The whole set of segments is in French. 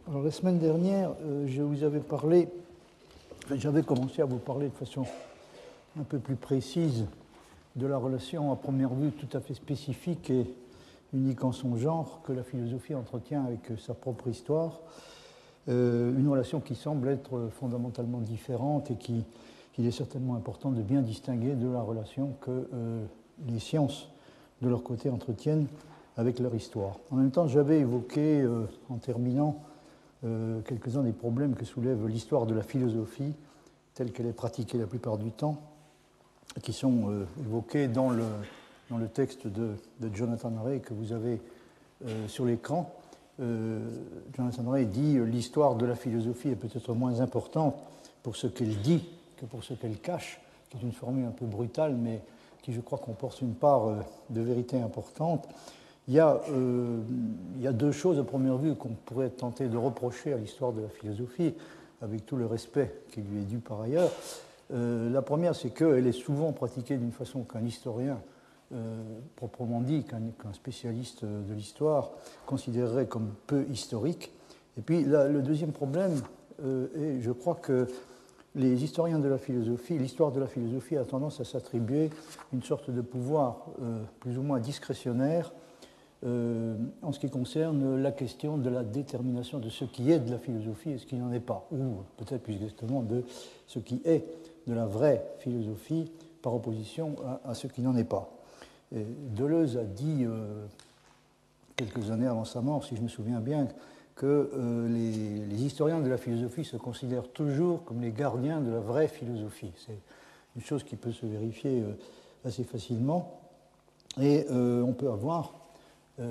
Alors, la semaine dernière, je vous avais parlé, j'avais commencé à vous parler de façon un peu plus précise de la relation à première vue tout à fait spécifique et unique en son genre que la philosophie entretient avec sa propre histoire, une relation qui semble être fondamentalement différente et qu'il est certainement important de bien distinguer de la relation que les sciences, de leur côté, entretiennent avec leur histoire. En même temps, j'avais évoqué, en terminant, quelques-uns des problèmes que soulève l'histoire de la philosophie, telle qu'elle est pratiquée la plupart du temps, qui sont évoqués dans le texte de Jonathan Ray que vous avez sur l'écran. Jonathan Ray dit « L'histoire de la philosophie est peut-être moins importante pour ce qu'elle dit que pour ce qu'elle cache », qui est une formule un peu brutale, mais qui, je crois, comporte une part de vérité importante. Il y a deux choses à première vue qu'on pourrait tenter de reprocher à l'histoire de la philosophie, avec tout le respect qui lui est dû par ailleurs. La première, c'est qu'elle est souvent pratiquée d'une façon qu'un historien, proprement dit, qu'un spécialiste de l'histoire, considérerait comme peu historique. Et puis le deuxième problème, et je crois que les historiens de la philosophie, l'histoire de la philosophie a tendance à s'attribuer une sorte de pouvoir plus ou moins discrétionnaire en ce qui concerne la question de la détermination de ce qui est de la philosophie et ce qui n'en est pas, ou peut-être plus exactement de ce qui est de la vraie philosophie par opposition à ce qui n'en est pas. Et Deleuze a dit quelques années avant sa mort, si je me souviens bien, que les historiens de la philosophie se considèrent toujours comme les gardiens de la vraie philosophie. C'est une chose qui peut se vérifier assez facilement, et on peut avoir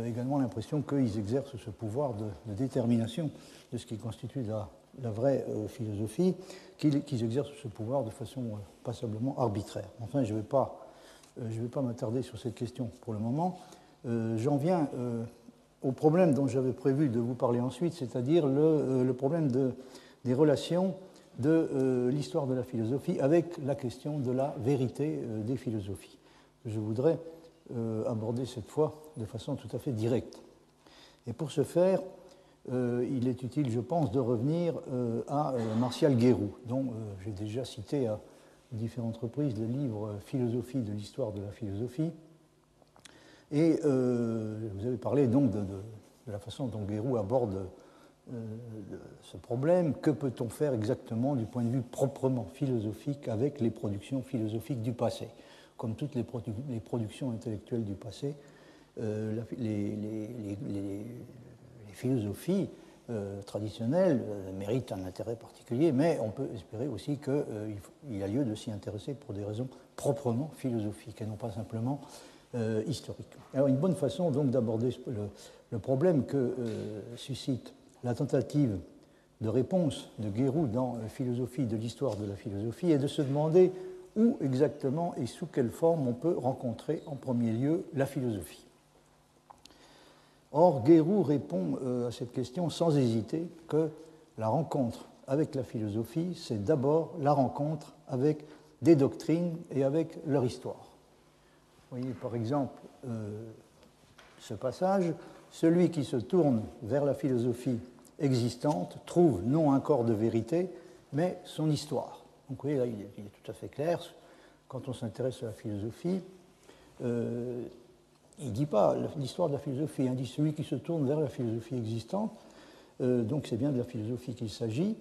également l'impression qu'ils exercent ce pouvoir de détermination de ce qui constitue la vraie philosophie, qu'ils exercent ce pouvoir de façon passablement arbitraire. Enfin, je ne vais pas m'attarder sur cette question pour le moment. J'en viens au problème dont j'avais prévu de vous parler ensuite, c'est-à-dire le problème des relations de l'histoire de la philosophie avec la question de la vérité des philosophies. Je voudrais aborder cette fois de façon tout à fait directe. Et pour ce faire, il est utile, je pense, de revenir à Martial Guéroult, dont j'ai déjà cité à différentes reprises le livre Philosophie de l'histoire de la philosophie. Et vous avez parlé donc de la façon dont Guéroult aborde ce problème. Que peut-on faire exactement du point de vue proprement philosophique avec les productions philosophiques du passé ? Comme toutes les productions intellectuelles du passé, les philosophies traditionnelles méritent un intérêt particulier, mais on peut espérer aussi qu'il y a lieu de s'y intéresser pour des raisons proprement philosophiques et non pas simplement historiques. Alors, une bonne façon donc d'aborder le problème que suscite la tentative de réponse de Guéroult dans Philosophie de l'histoire de la philosophie est de se demander où exactement et sous quelle forme on peut rencontrer en premier lieu la philosophie. Or, Guéroult répond à cette question sans hésiter que la rencontre avec la philosophie, c'est d'abord la rencontre avec des doctrines et avec leur histoire. Vous voyez par exemple ce passage, « Celui qui se tourne vers la philosophie existante trouve non un corps de vérité, mais son histoire. » Donc vous voyez, là, il est tout à fait clair. Quand on s'intéresse à la philosophie, il ne dit pas l'histoire de la philosophie, il dit celui qui se tourne vers la philosophie existante, donc c'est bien de la philosophie qu'il s'agit,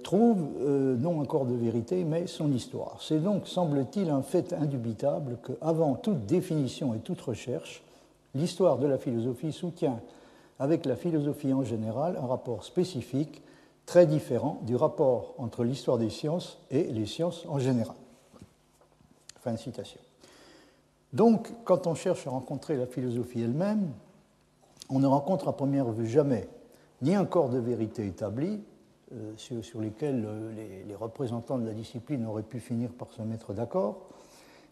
trouve non un corps de vérité, mais son histoire. C'est donc, semble-t-il, un fait indubitable qu'avant toute définition et toute recherche, l'histoire de la philosophie soutient avec la philosophie en général un rapport spécifique très différent du rapport entre l'histoire des sciences et les sciences en général. Fin de citation. Donc, quand on cherche à rencontrer la philosophie elle-même, on ne rencontre à première vue jamais ni un corps de vérité établi, sur lesquels les représentants de la discipline auraient pu finir par se mettre d'accord,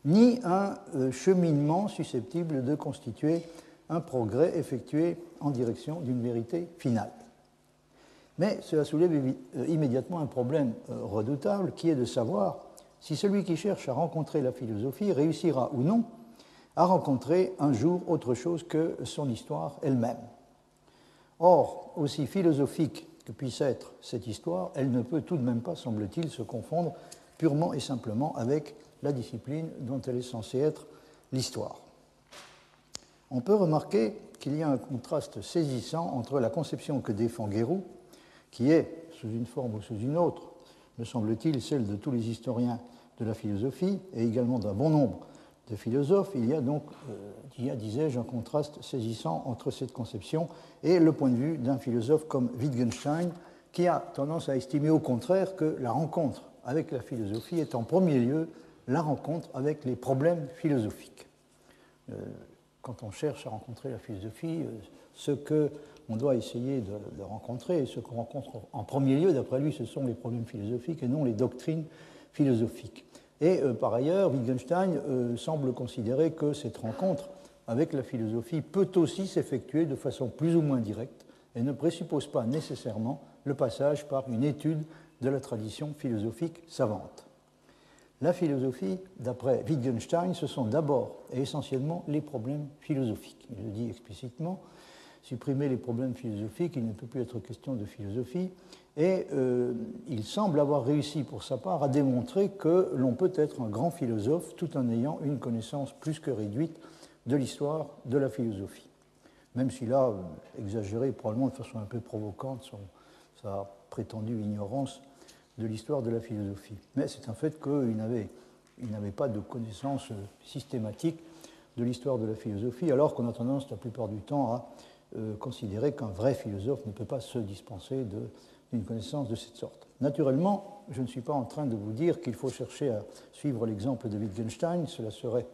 ni un cheminement susceptible de constituer un progrès effectué en direction d'une vérité finale. Mais cela soulève immédiatement un problème redoutable qui est de savoir si celui qui cherche à rencontrer la philosophie réussira ou non à rencontrer un jour autre chose que son histoire elle-même. Or, aussi philosophique que puisse être cette histoire, elle ne peut tout de même pas, semble-t-il, se confondre purement et simplement avec la discipline dont elle est censée être l'histoire. On peut remarquer qu'il y a un contraste saisissant entre la conception que défend Guéroult, qui est, sous une forme ou sous une autre, me semble-t-il, celle de tous les historiens de la philosophie, et également d'un bon nombre de philosophes. Il y a donc, disais-je, un contraste saisissant entre cette conception et le point de vue d'un philosophe comme Wittgenstein, qui a tendance à estimer au contraire que la rencontre avec la philosophie est en premier lieu la rencontre avec les problèmes philosophiques. Quand on cherche à rencontrer la philosophie, ce qu'on doit essayer de rencontrer, et ce qu'on rencontre en premier lieu, d'après lui, ce sont les problèmes philosophiques et non les doctrines philosophiques. Et par ailleurs, Wittgenstein semble considérer que cette rencontre avec la philosophie peut aussi s'effectuer de façon plus ou moins directe et ne présuppose pas nécessairement le passage par une étude de la tradition philosophique savante. La philosophie, d'après Wittgenstein, ce sont d'abord et essentiellement les problèmes philosophiques. Il le dit explicitement, supprimer les problèmes philosophiques, il ne peut plus être question de philosophie, et il semble avoir réussi pour sa part à démontrer que l'on peut être un grand philosophe tout en ayant une connaissance plus que réduite de l'histoire de la philosophie. Même s'il a exagéré probablement de façon un peu provocante sa prétendue ignorance de l'histoire de la philosophie. Mais c'est un fait qu'il n'avait pas de connaissance systématique de l'histoire de la philosophie, alors qu'on a tendance la plupart du temps à considérer qu'un vrai philosophe ne peut pas se dispenser d'une connaissance de cette sorte. Naturellement, je ne suis pas en train de vous dire qu'il faut chercher à suivre l'exemple de Wittgenstein, cela serait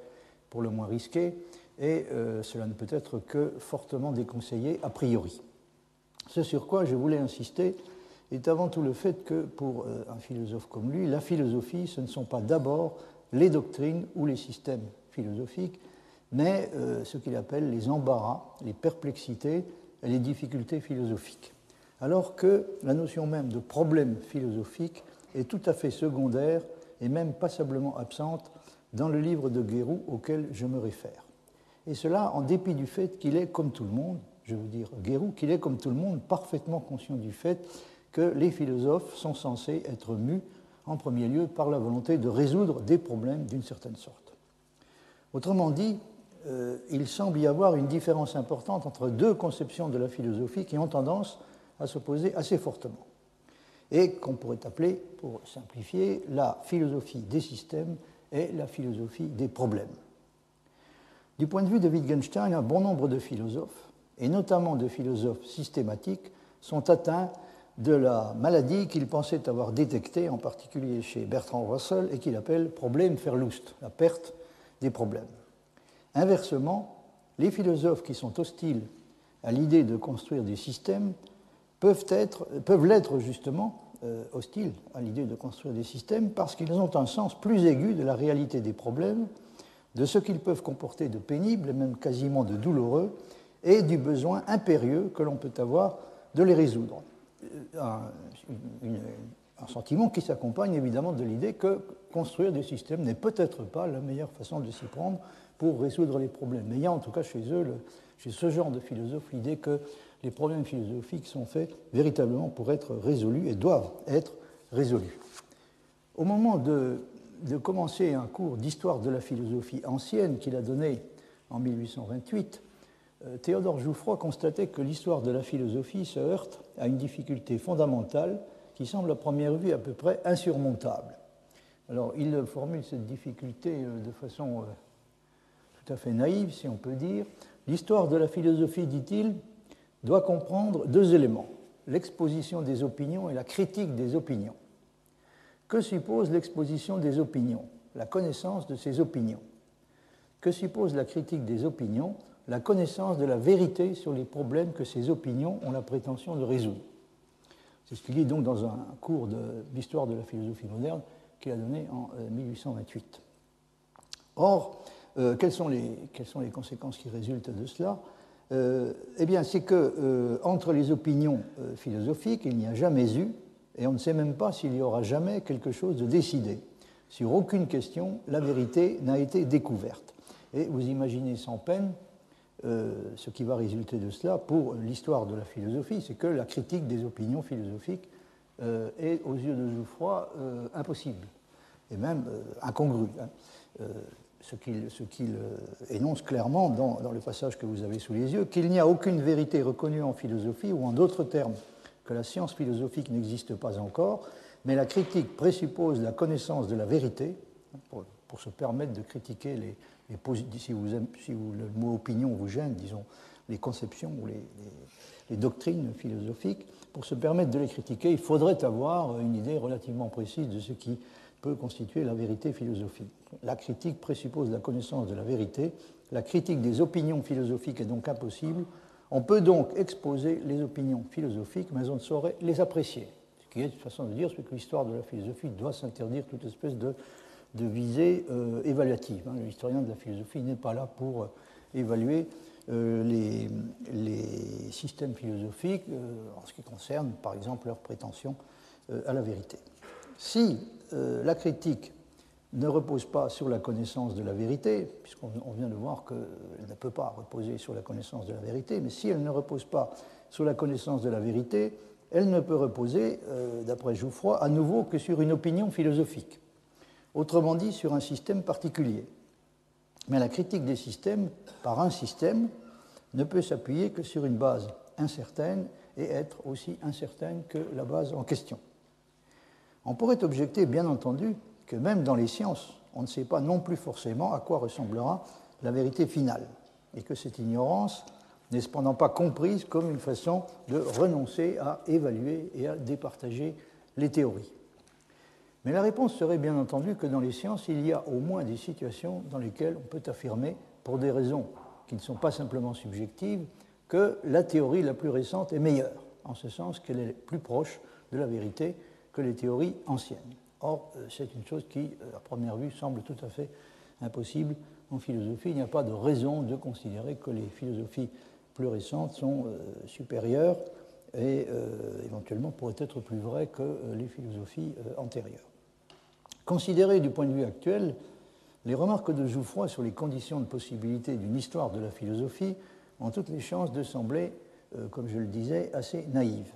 pour le moins risqué, et cela ne peut être que fortement déconseillé a priori. Ce sur quoi je voulais insister est avant tout le fait que, pour un philosophe comme lui, la philosophie, ce ne sont pas d'abord les doctrines ou les systèmes philosophiques, mais ce qu'il appelle les embarras, les perplexités et les difficultés philosophiques. Alors que la notion même de problème philosophique est tout à fait secondaire et même passablement absente dans le livre de Guéroult auquel je me réfère. Et cela en dépit du fait qu'il est, comme tout le monde, je veux dire Guéroult, qu'il est, comme tout le monde, parfaitement conscient du fait que les philosophes sont censés être mus, en premier lieu, par la volonté de résoudre des problèmes d'une certaine sorte. Autrement dit, il semble y avoir une différence importante entre deux conceptions de la philosophie qui ont tendance à s'opposer assez fortement, et qu'on pourrait appeler, pour simplifier, la philosophie des systèmes et la philosophie des problèmes. Du point de vue de Wittgenstein, un bon nombre de philosophes, et notamment de philosophes systématiques, sont atteints de la maladie qu'il pensait avoir détectée, en particulier chez Bertrand Russell, et qu'il appelle Problemverlust, la perte des problèmes. Inversement, les philosophes qui sont hostiles à l'idée de construire des systèmes peuvent l'être justement hostiles à l'idée de construire des systèmes parce qu'ils ont un sens plus aigu de la réalité des problèmes, de ce qu'ils peuvent comporter de pénible et même quasiment de douloureux, et du besoin impérieux que l'on peut avoir de les résoudre. Un sentiment qui s'accompagne évidemment de l'idée que construire des systèmes n'est peut-être pas la meilleure façon de s'y prendre pour résoudre les problèmes. Mais il y a en tout cas chez eux, chez ce genre de philosophes, l'idée que les problèmes philosophiques sont faits véritablement pour être résolus et doivent être résolus. Au moment de commencer un cours d'histoire de la philosophie ancienne qu'il a donné en 1828, Théodore Jouffroy constatait que l'histoire de la philosophie se heurte à une difficulté fondamentale qui semble à première vue à peu près insurmontable. Alors, il formule cette difficulté de façon tout à fait naïve, si on peut dire. L'histoire de la philosophie, dit-il, doit comprendre deux éléments, l'exposition des opinions et la critique des opinions. Que suppose l'exposition des opinions? La connaissance de ces opinions. Que suppose la critique des opinions? La connaissance de la vérité sur les problèmes que ces opinions ont la prétention de résoudre. C'est ce qu'il dit donc dans un cours d'histoire de la philosophie moderne qu'il a donné en 1828. Or, quelles sont les conséquences qui résultent de cela? Eh bien, c'est qu'entre les opinions philosophiques, il n'y a jamais eu, et on ne sait même pas s'il y aura jamais quelque chose de décidé. Sur aucune question, la vérité n'a été découverte. Et vous imaginez sans peine ce qui va résulter de cela pour l'histoire de la philosophie, c'est que la critique des opinions philosophiques est, aux yeux de Jouffroy, impossible, et même incongrue. Ce qu'il énonce clairement dans le passage que vous avez sous les yeux, qu'il n'y a aucune vérité reconnue en philosophie, ou en d'autres termes, que la science philosophique n'existe pas encore, mais la critique présuppose la connaissance de la vérité, pour se permettre de critiquer si le mot opinion vous gêne, disons, les conceptions ou les doctrines philosophiques, pour se permettre de les critiquer, il faudrait avoir une idée relativement précise de ce qui peut constituer la vérité philosophique. La critique présuppose la connaissance de la vérité. La critique des opinions philosophiques est donc impossible. On peut donc exposer les opinions philosophiques, mais on ne saurait les apprécier. Ce qui est une façon de dire que l'histoire de la philosophie doit s'interdire toute espèce de visée évaluative. L'historien de la philosophie n'est pas là pour évaluer les systèmes philosophiques en ce qui concerne, par exemple, leurs prétentions à la vérité. Si la critique ne repose pas sur la connaissance de la vérité, puisqu'on vient de voir qu'elle ne peut pas reposer sur la connaissance de la vérité, mais si elle ne repose pas sur la connaissance de la vérité, elle ne peut reposer, d'après Jouffroy, à nouveau que sur une opinion philosophique, autrement dit sur un système particulier. Mais la critique des systèmes par un système ne peut s'appuyer que sur une base incertaine et être aussi incertaine que la base en question. On pourrait objecter, bien entendu, que même dans les sciences, on ne sait pas non plus forcément à quoi ressemblera la vérité finale, et que cette ignorance n'est cependant pas comprise comme une façon de renoncer à évaluer et à départager les théories. Mais la réponse serait bien entendu que dans les sciences, il y a au moins des situations dans lesquelles on peut affirmer, pour des raisons qui ne sont pas simplement subjectives, que la théorie la plus récente est meilleure, en ce sens qu'elle est plus proche de la vérité que les théories anciennes. Or, c'est une chose qui, à première vue, semble tout à fait impossible en philosophie. Il n'y a pas de raison de considérer que les philosophies plus récentes sont supérieures et éventuellement pourraient être plus vraies que les philosophies antérieures. Considérées du point de vue actuel, les remarques de Jouffroy sur les conditions de possibilité d'une histoire de la philosophie ont toutes les chances de sembler, comme je le disais, assez naïves.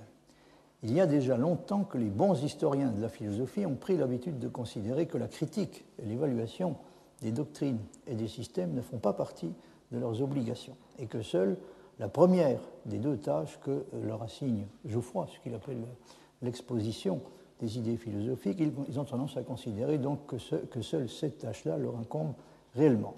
Il y a déjà longtemps que les bons historiens de la philosophie ont pris l'habitude de considérer que la critique et l'évaluation des doctrines et des systèmes ne font pas partie de leurs obligations et que seule la première des deux tâches que leur assigne Jouffroy, ce qu'il appelle l'exposition des idées philosophiques, ils ont tendance à considérer donc que seule cette tâche-là leur incombe réellement.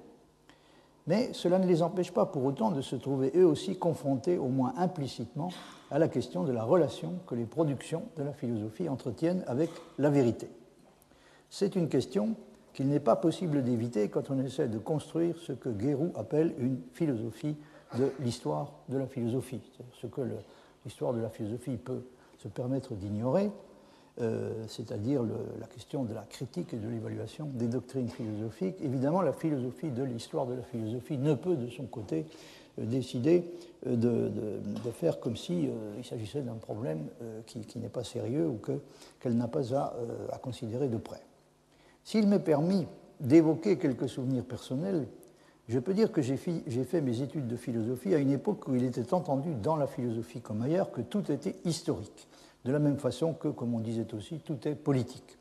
Mais cela ne les empêche pas pour autant de se trouver eux aussi confrontés, au moins implicitement, à la question de la relation que les productions de la philosophie entretiennent avec la vérité. C'est une question qu'il n'est pas possible d'éviter quand on essaie de construire ce que Guéroult appelle une philosophie de l'histoire de la philosophie, c'est-à-dire ce que l'histoire de la philosophie peut se permettre d'ignorer, c'est-à-dire la question de la critique et de l'évaluation des doctrines philosophiques. Évidemment, la philosophie de l'histoire de la philosophie ne peut, de son côté, décider de faire comme s'il s'agissait d'un problème qui n'est pas sérieux ou qu'elle n'a pas à considérer de près. S'il m'est permis d'évoquer quelques souvenirs personnels, je peux dire que j'ai fait mes études de philosophie à une époque où il était entendu dans la philosophie comme ailleurs que tout était historique, de la même façon que, comme on disait aussi, tout est politique.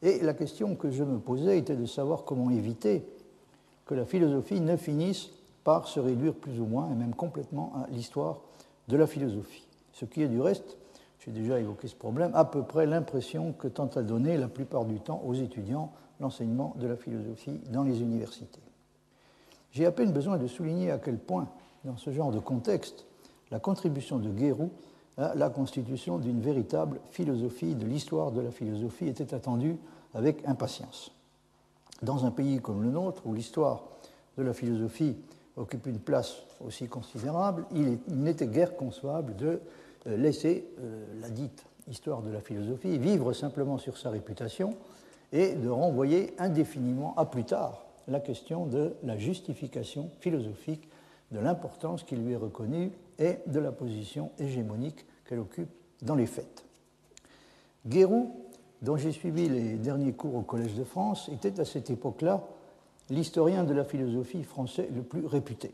Et la question que je me posais était de savoir comment éviter que la philosophie ne finisse par se réduire plus ou moins, et même complètement, à l'histoire de la philosophie. Ce qui est du reste, j'ai déjà évoqué ce problème, à peu près l'impression que tente à donner la plupart du temps aux étudiants l'enseignement de la philosophie dans les universités. J'ai à peine besoin de souligner à quel point, dans ce genre de contexte, la contribution de Guéroult à la constitution d'une véritable philosophie de l'histoire de la philosophie était attendue avec impatience. Dans un pays comme le nôtre, où l'histoire de la philosophie occupe une place aussi considérable, il n'était guère concevable de laisser la dite histoire de la philosophie vivre simplement sur sa réputation et de renvoyer indéfiniment à plus tard la question de la justification philosophique, de l'importance qui lui est reconnue et de la position hégémonique qu'elle occupe dans les faits. Guéroult, dont j'ai suivi les derniers cours au Collège de France, était à cette époque-là l'historien de la philosophie français le plus réputé.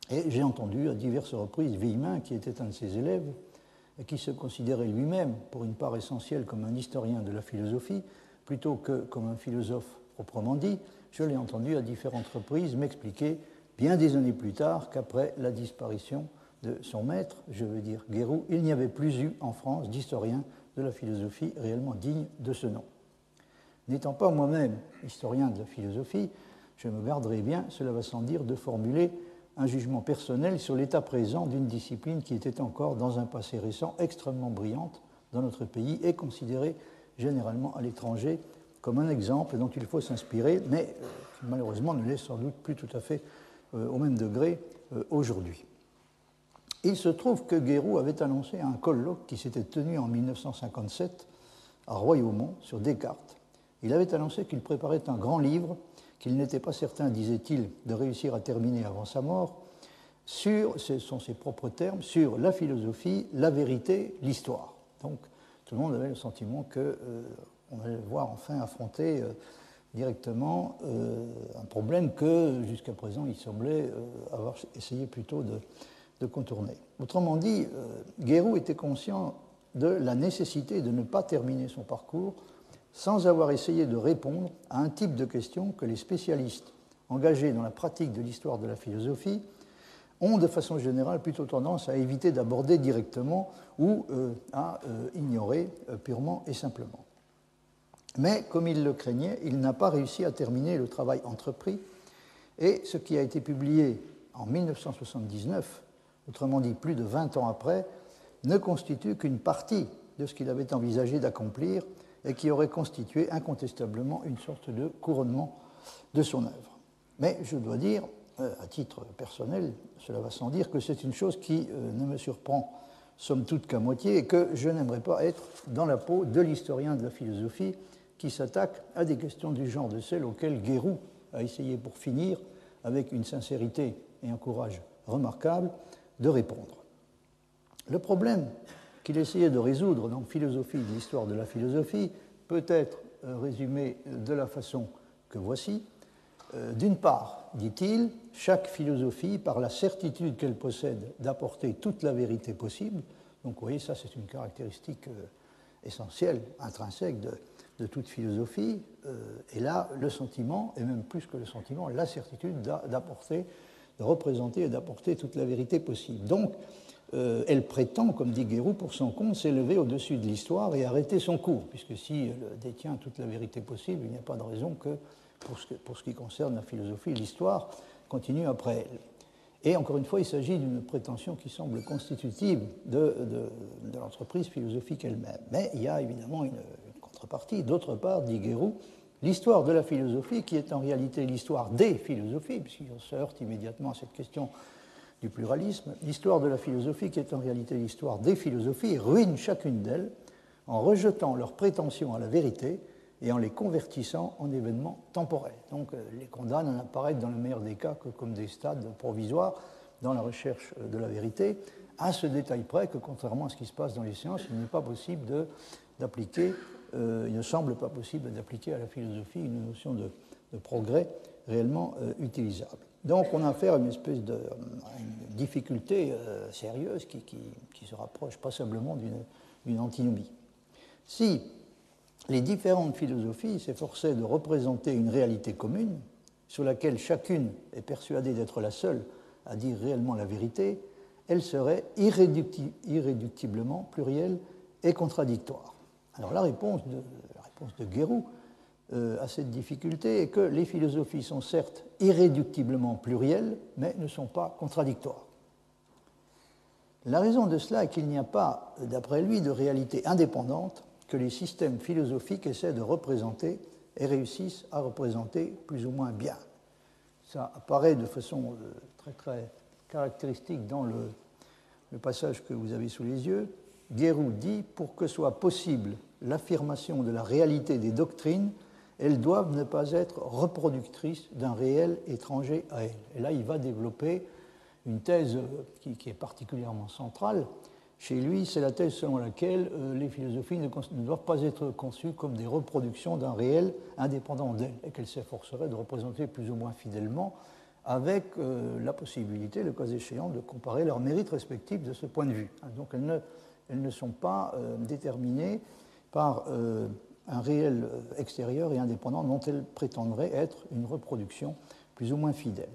Et j'ai entendu à diverses reprises Villemin, qui était un de ses élèves, et qui se considérait lui-même, pour une part essentielle, comme un historien de la philosophie, plutôt que comme un philosophe proprement dit, je l'ai entendu à différentes reprises m'expliquer, bien des années plus tard, qu'après la disparition de son maître, je veux dire Guéroult, il n'y avait plus eu en France d'historien de la philosophie réellement digne de ce nom. N'étant pas moi-même historien de la philosophie, je me garderai bien, cela va sans dire, de formuler un jugement personnel sur l'état présent d'une discipline qui était encore, dans un passé récent, extrêmement brillante dans notre pays et considérée généralement à l'étranger comme un exemple dont il faut s'inspirer, mais qui malheureusement ne l'est sans doute plus tout à fait au même degré aujourd'hui. Il se trouve que Guéroult avait annoncé un colloque qui s'était tenu en 1957 à Royaumont sur Descartes. Il avait annoncé qu'il préparait un grand livre qu'il n'était pas certain, disait-il, de réussir à terminer avant sa mort, sur, ce sont ses propres termes, sur la philosophie, la vérité, l'histoire. Donc tout le monde avait le sentiment qu'on allait voir enfin affronter directement un problème que jusqu'à présent il semblait avoir essayé plutôt de contourner. Autrement dit, Guéroult était conscient de la nécessité de ne pas terminer son parcours sans avoir essayé de répondre à un type de questions que les spécialistes engagés dans la pratique de l'histoire de la philosophie ont de façon générale plutôt tendance à éviter d'aborder directement ou à ignorer purement et simplement. Mais, comme il le craignait, il n'a pas réussi à terminer le travail entrepris et ce qui a été publié en 1979, autrement dit plus de 20 ans après, ne constitue qu'une partie de ce qu'il avait envisagé d'accomplir et qui aurait constitué incontestablement une sorte de couronnement de son œuvre. Mais je dois dire, à titre personnel, cela va sans dire, que c'est une chose qui ne me surprend somme toute qu'à moitié et que je n'aimerais pas être dans la peau de l'historien de la philosophie qui s'attaque à des questions du genre de celles auxquelles Guéroult a essayé pour finir, avec une sincérité et un courage remarquables, de répondre. Le problème qu'il essayait de résoudre dans Philosophie de l'histoire de la philosophie peut être résumé de la façon que voici. D'une part, dit-il, chaque philosophie, par la certitude qu'elle possède d'apporter toute la vérité possible, donc vous voyez, ça c'est une caractéristique essentielle, intrinsèque de toute philosophie, et là, le sentiment, et même plus que le sentiment, la certitude d'apporter, de représenter et d'apporter toute la vérité possible. Donc, elle prétend, comme dit Guéroult, pour son compte, s'élever au-dessus de l'histoire et arrêter son cours, puisque si elle détient toute la vérité possible, il n'y a pas de raison que, pour ce qui concerne la philosophie, l'histoire continue après elle. Et encore une fois, il s'agit d'une prétention qui semble constitutive de l'entreprise philosophique elle-même. Mais il y a évidemment une contrepartie. D'autre part, dit Guéroult, l'histoire de la philosophie, qui est en réalité l'histoire des philosophies, puisqu'on se heurte immédiatement à cette question du pluralisme, l'histoire de la philosophie, qui est en réalité l'histoire des philosophies, ruine chacune d'elles en rejetant leurs prétentions à la vérité et en les convertissant en événements temporels. Donc les condamne à n'apparaître dans le meilleur des cas que comme des stades provisoires dans la recherche de la vérité, à ce détail près que, contrairement à ce qui se passe dans les sciences, il n'est pas possible d'appliquer, il ne semble pas possible d'appliquer à la philosophie une notion de progrès réellement utilisable. Donc on a affaire à une espèce de difficulté sérieuse qui se rapproche passablement d'une antinomie. Si les différentes philosophies s'efforçaient de représenter une réalité commune, sur laquelle chacune est persuadée d'être la seule à dire réellement la vérité, elle serait irréductiblement plurielle et contradictoire. Alors la réponse de Guéroult à cette difficulté est que les philosophies sont certes irréductiblement plurielles, mais ne sont pas contradictoires. La raison de cela est qu'il n'y a pas, d'après lui, de réalité indépendante que les systèmes philosophiques essaient de représenter et réussissent à représenter plus ou moins bien. Ça apparaît de façon très, très caractéristique dans le passage que vous avez sous les yeux. Guéroult dit « Pour que soit possible l'affirmation de la réalité des doctrines, elles doivent ne pas être reproductrices d'un réel étranger à elles. » Et là, il va développer une thèse qui est particulièrement centrale. Chez lui, c'est la thèse selon laquelle les philosophies ne doivent pas être conçues comme des reproductions d'un réel indépendant d'elles, et qu'elles s'efforceraient de représenter plus ou moins fidèlement avec la possibilité, le cas échéant, de comparer leurs mérites respectifs de ce point de vue. Donc elles ne sont pas déterminées par un réel extérieur et indépendant dont elles prétendraient être une reproduction plus ou moins fidèle.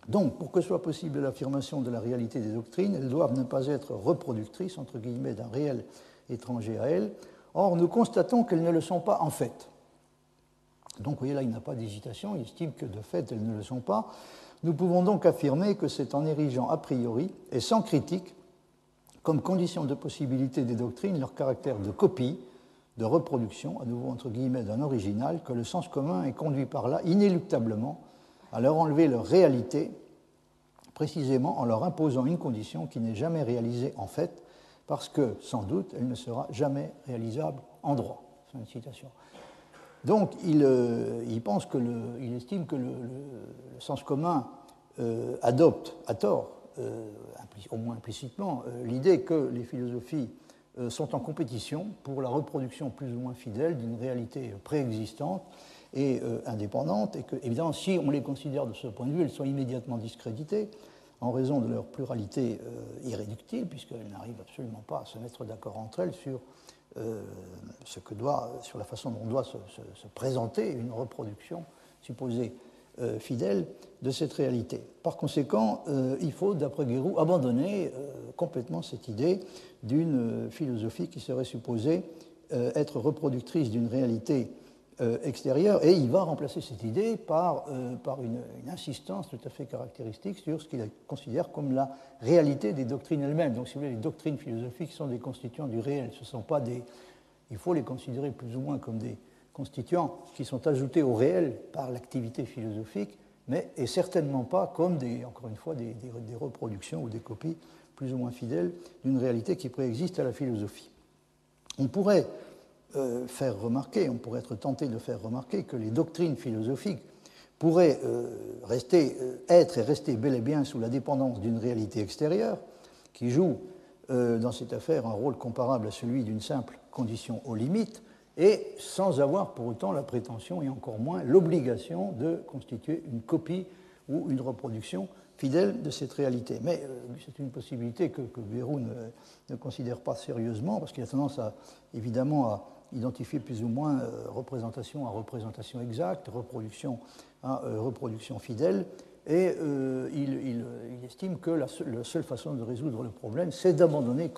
Donc, pour que soit possible l'affirmation de la réalité des doctrines, elles doivent ne pas être reproductrices, entre guillemets, d'un réel étranger à elles. Or, nous constatons qu'elles ne le sont pas en fait. Donc, vous voyez, là, il n'y a pas d'hésitation, il estime que de fait, elles ne le sont pas. Nous pouvons donc affirmer que c'est en érigeant a priori et sans critique, comme condition de possibilité des doctrines, leur caractère de copie, de reproduction, à nouveau entre guillemets, d'un original, que le sens commun est conduit par là, inéluctablement, à leur enlever leur réalité, précisément en leur imposant une condition qui n'est jamais réalisée en fait, parce que, sans doute, elle ne sera jamais réalisable en droit. C'est une citation. Donc, il estime que le sens commun adopte, à tort, au moins implicitement, l'idée que les philosophies sont en compétition pour la reproduction plus ou moins fidèle d'une réalité préexistante et indépendantes, et que, évidemment, si on les considère de ce point de vue, elles sont immédiatement discréditées en raison de leur pluralité irréductible, puisqu'elles n'arrivent absolument pas à se mettre d'accord entre elles sur, sur la façon dont doit se présenter une reproduction supposée fidèle de cette réalité. Par conséquent, il faut, d'après Guéroult, abandonner complètement cette idée d'une philosophie qui serait supposée être reproductrice d'une réalité extérieure, et il va remplacer cette idée par une insistance tout à fait caractéristique sur ce qu'il considère comme la réalité des doctrines elles-mêmes. Donc, si vous voulez, les doctrines philosophiques sont des constituants du réel. Ce ne sont pas des... Il faut les considérer plus ou moins comme des constituants qui sont ajoutés au réel par l'activité philosophique, mais et certainement pas comme, encore une fois, des reproductions ou des copies plus ou moins fidèles d'une réalité qui préexiste à la philosophie. On pourrait on pourrait être tenté de faire remarquer que les doctrines philosophiques pourraient être et rester bel et bien sous la dépendance d'une réalité extérieure qui joue dans cette affaire un rôle comparable à celui d'une simple condition aux limites, et sans avoir pour autant la prétention et encore moins l'obligation de constituer une copie ou une reproduction fidèle de cette réalité. Mais c'est une possibilité que Guéroult ne considère pas sérieusement, parce qu'il a tendance évidemment à identifier plus ou moins représentation à représentation exacte, reproduction à reproduction fidèle, et il estime que la seule façon de résoudre le problème, c'est d'abandonner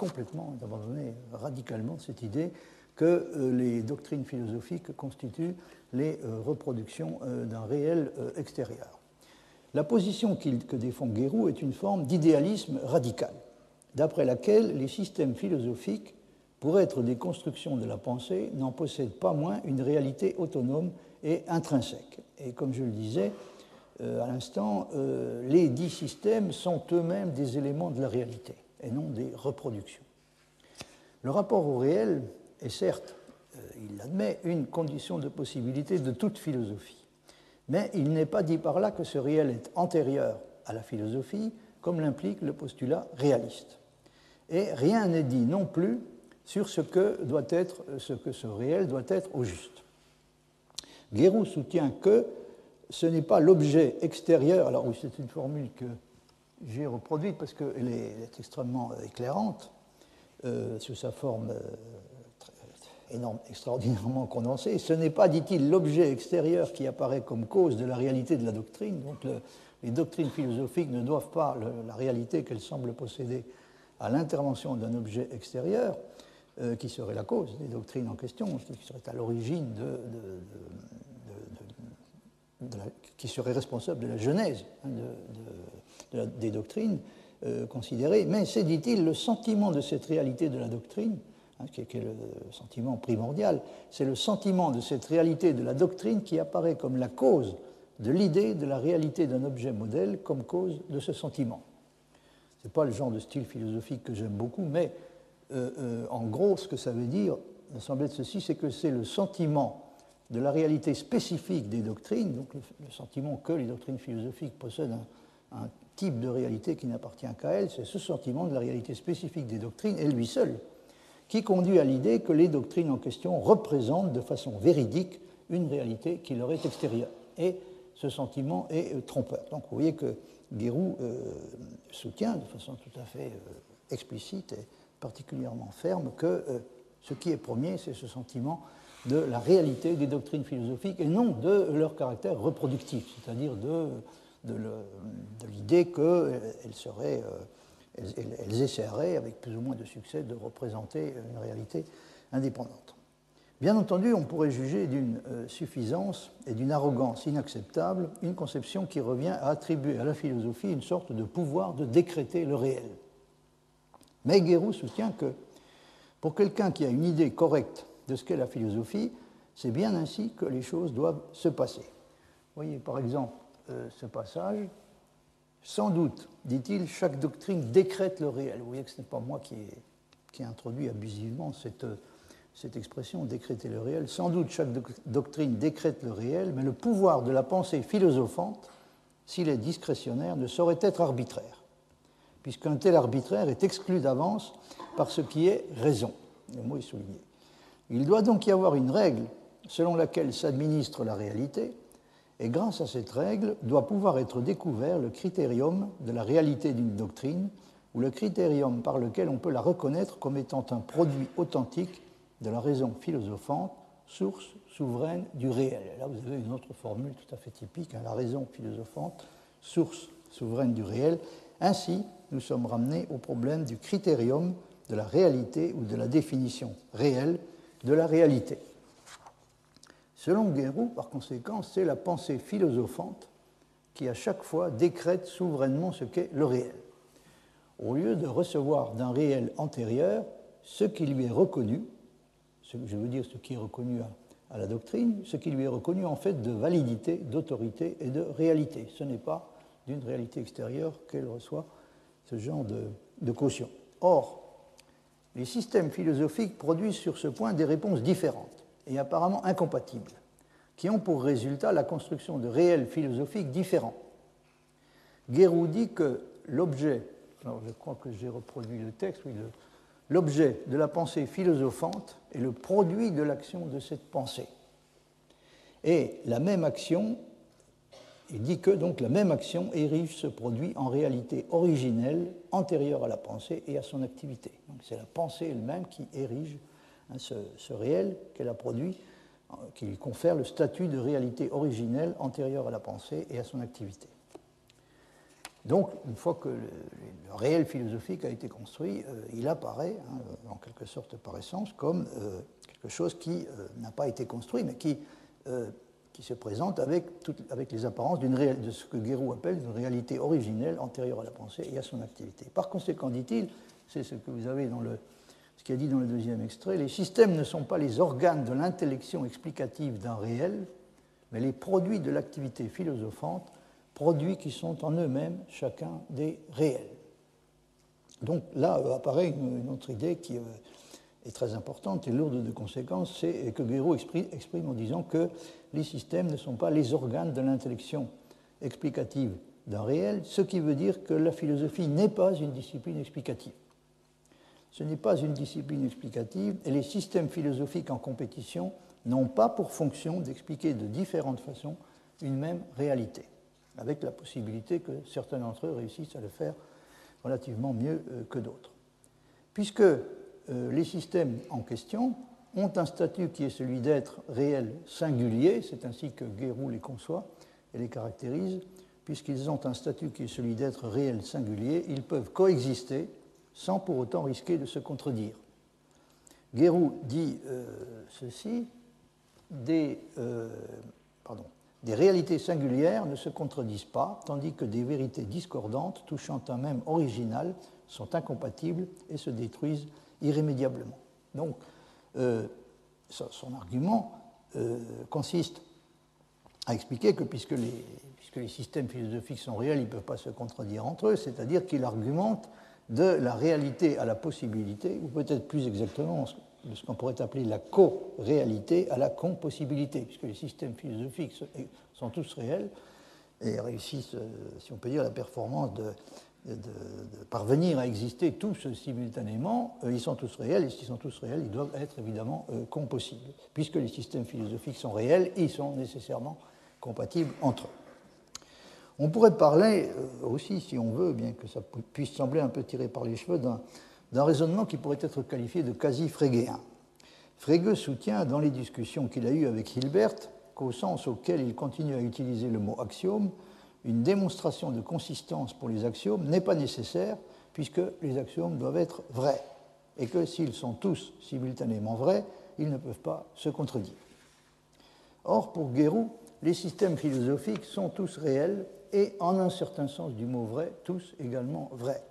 radicalement cette idée que les doctrines philosophiques constituent les reproductions d'un réel extérieur. La position que défend Guéroult est une forme d'idéalisme radical, d'après laquelle les systèmes philosophiques, pour être des constructions de la pensée, n'en possèdent pas moins une réalité autonome et intrinsèque. Et comme je le disais à l'instant, les dix systèmes sont eux-mêmes des éléments de la réalité et non des reproductions. Le rapport au réel est certes, il l'admet, une condition de possibilité de toute philosophie. Mais il n'est pas dit par là que ce réel est antérieur à la philosophie, comme l'implique le postulat réaliste. Et rien n'est dit non plus sur ce que ce réel doit être au juste. Guéroult soutient que ce n'est pas l'objet extérieur, alors oui, c'est une formule que j'ai reproduite parce qu'elle est extrêmement éclairante, sous sa forme extraordinairement condensée. Ce n'est pas, dit-il, l'objet extérieur qui apparaît comme cause de la réalité de la doctrine. Donc les doctrines philosophiques ne doivent pas la réalité qu'elles semblent posséder à l'intervention d'un objet extérieur qui serait la cause des doctrines en question, qui serait à l'origine qui serait responsable de la genèse des doctrines considérées. Mais c'est, dit-il, le sentiment de cette réalité de la doctrine, qui est le sentiment primordial, c'est le sentiment de cette réalité de la doctrine qui apparaît comme la cause de l'idée de la réalité d'un objet modèle comme cause de ce sentiment. Ce n'est pas le genre de style philosophique que j'aime beaucoup, mais en gros, ce que ça veut dire, me semble être ceci, c'est que c'est le sentiment de la réalité spécifique des doctrines, donc le sentiment que les doctrines philosophiques possèdent un type de réalité qui n'appartient qu'à elles, c'est ce sentiment de la réalité spécifique des doctrines, et lui seul, qui conduit à l'idée que les doctrines en question représentent de façon véridique une réalité qui leur est extérieure. Et ce sentiment est trompeur. Donc vous voyez que Guéroult soutient de façon tout à fait explicite et particulièrement ferme que ce qui est premier, c'est ce sentiment de la réalité des doctrines philosophiques et non de leur caractère reproductif, c'est-à-dire de l'idée qu'elles essaieraient, avec plus ou moins de succès, de représenter une réalité indépendante. Bien entendu, on pourrait juger d'une suffisance et d'une arrogance inacceptable une conception qui revient à attribuer à la philosophie une sorte de pouvoir de décréter le réel. Mais Guéroult soutient que pour quelqu'un qui a une idée correcte de ce qu'est la philosophie, c'est bien ainsi que les choses doivent se passer. Vous voyez par exemple ce passage. Sans doute, dit-il, chaque doctrine décrète le réel. Vous voyez que ce n'est pas moi qui ai introduit abusivement cette expression, décréter le réel. Sans doute, chaque doctrine décrète le réel, mais le pouvoir de la pensée philosophante, s'il est discrétionnaire, ne saurait être arbitraire, puisqu'un tel arbitraire est exclu d'avance par ce qui est raison. Le mot est souligné. Il doit donc y avoir une règle selon laquelle s'administre la réalité, et grâce à cette règle doit pouvoir être découvert le critérium de la réalité d'une doctrine, ou le critérium par lequel on peut la reconnaître comme étant un produit authentique de la raison philosophante, source souveraine du réel. Et là, vous avez une autre formule tout à fait typique, la raison philosophante, source souveraine du réel. Ainsi, nous sommes ramenés au problème du critérium de la réalité ou de la définition réelle de la réalité. Selon Guéroult, par conséquent, c'est la pensée philosophante qui, à chaque fois, décrète souverainement ce qu'est le réel. Au lieu de recevoir d'un réel antérieur ce qui lui est reconnu, ce qui est reconnu à la doctrine, ce qui lui est reconnu en fait de validité, d'autorité et de réalité. Ce n'est pas d'une réalité extérieure qu'elle reçoit ce genre de caution. Or, les systèmes philosophiques produisent sur ce point des réponses différentes et apparemment incompatibles, qui ont pour résultat la construction de réels philosophiques différents. Guéroult dit que l'objet, alors je crois que j'ai reproduit le texte, oui, l'objet de la pensée philosophante est le produit de l'action de cette pensée. Et la même action, il dit que donc la même action érige ce produit en réalité originelle, antérieure à la pensée et à son activité. Donc c'est la pensée elle-même qui érige ce réel qu'elle a produit, qui lui confère le statut de réalité originelle antérieure à la pensée et à son activité. Donc, une fois que le réel philosophique a été construit, il apparaît, en quelque sorte par essence, comme quelque chose qui n'a pas été construit, mais qui se présente avec les apparences de ce que Guéroult appelle une réalité originelle antérieure à la pensée et à son activité. Par conséquent, dit-il, c'est ce que vous avez ce qu'il a dit dans le deuxième extrait, les systèmes ne sont pas les organes de l'intellection explicative d'un réel, mais les produits de l'activité philosophante, produits qui sont en eux-mêmes chacun des réels. Donc là apparaît une autre idée qui est très importante et lourde de conséquences, c'est que Guéroult exprime en disant que les systèmes ne sont pas les organes de l'intellection explicative d'un réel, ce qui veut dire que la philosophie n'est pas une discipline explicative. Ce n'est pas une discipline explicative et les systèmes philosophiques en compétition n'ont pas pour fonction d'expliquer de différentes façons une même réalité, avec la possibilité que certains d'entre eux réussissent à le faire relativement mieux que d'autres. Puisque les systèmes en question ont un statut qui est celui d'être réel singulier, c'est ainsi que Guéroult les conçoit et les caractérise, puisqu'ils ont un statut qui est celui d'être réel singulier, ils peuvent coexister sans pour autant risquer de se contredire. Guéroult dit ceci, des réalités singulières ne se contredisent pas, tandis que des vérités discordantes, touchant un même original, sont incompatibles et se détruisent irrémédiablement. Donc, son argument consiste à expliquer que puisque les systèmes philosophiques sont réels, ils ne peuvent pas se contredire entre eux, c'est-à-dire qu'il argumente de la réalité à la possibilité, ou peut-être plus exactement ce qu'on pourrait appeler la co-réalité à la compossibilité, puisque les systèmes philosophiques sont tous réels et réussissent, si on peut dire, la performance de parvenir à exister tous simultanément. Ils sont tous réels, et s'ils sont tous réels, ils doivent être évidemment compossibles. Puisque les systèmes philosophiques sont réels, ils sont nécessairement compatibles entre eux. On pourrait parler aussi, si on veut, bien que ça puisse sembler un peu tiré par les cheveux, d'un raisonnement qui pourrait être qualifié de quasi-frégéen. Frege soutient dans les discussions qu'il a eues avec Hilbert qu'au sens auquel il continue à utiliser le mot axiome, une démonstration de consistance pour les axiomes n'est pas nécessaire puisque les axiomes doivent être vrais et que s'ils sont tous simultanément vrais, ils ne peuvent pas se contredire. Or, pour Guéroult, les systèmes philosophiques sont tous réels et, en un certain sens du mot vrai, tous également vrais.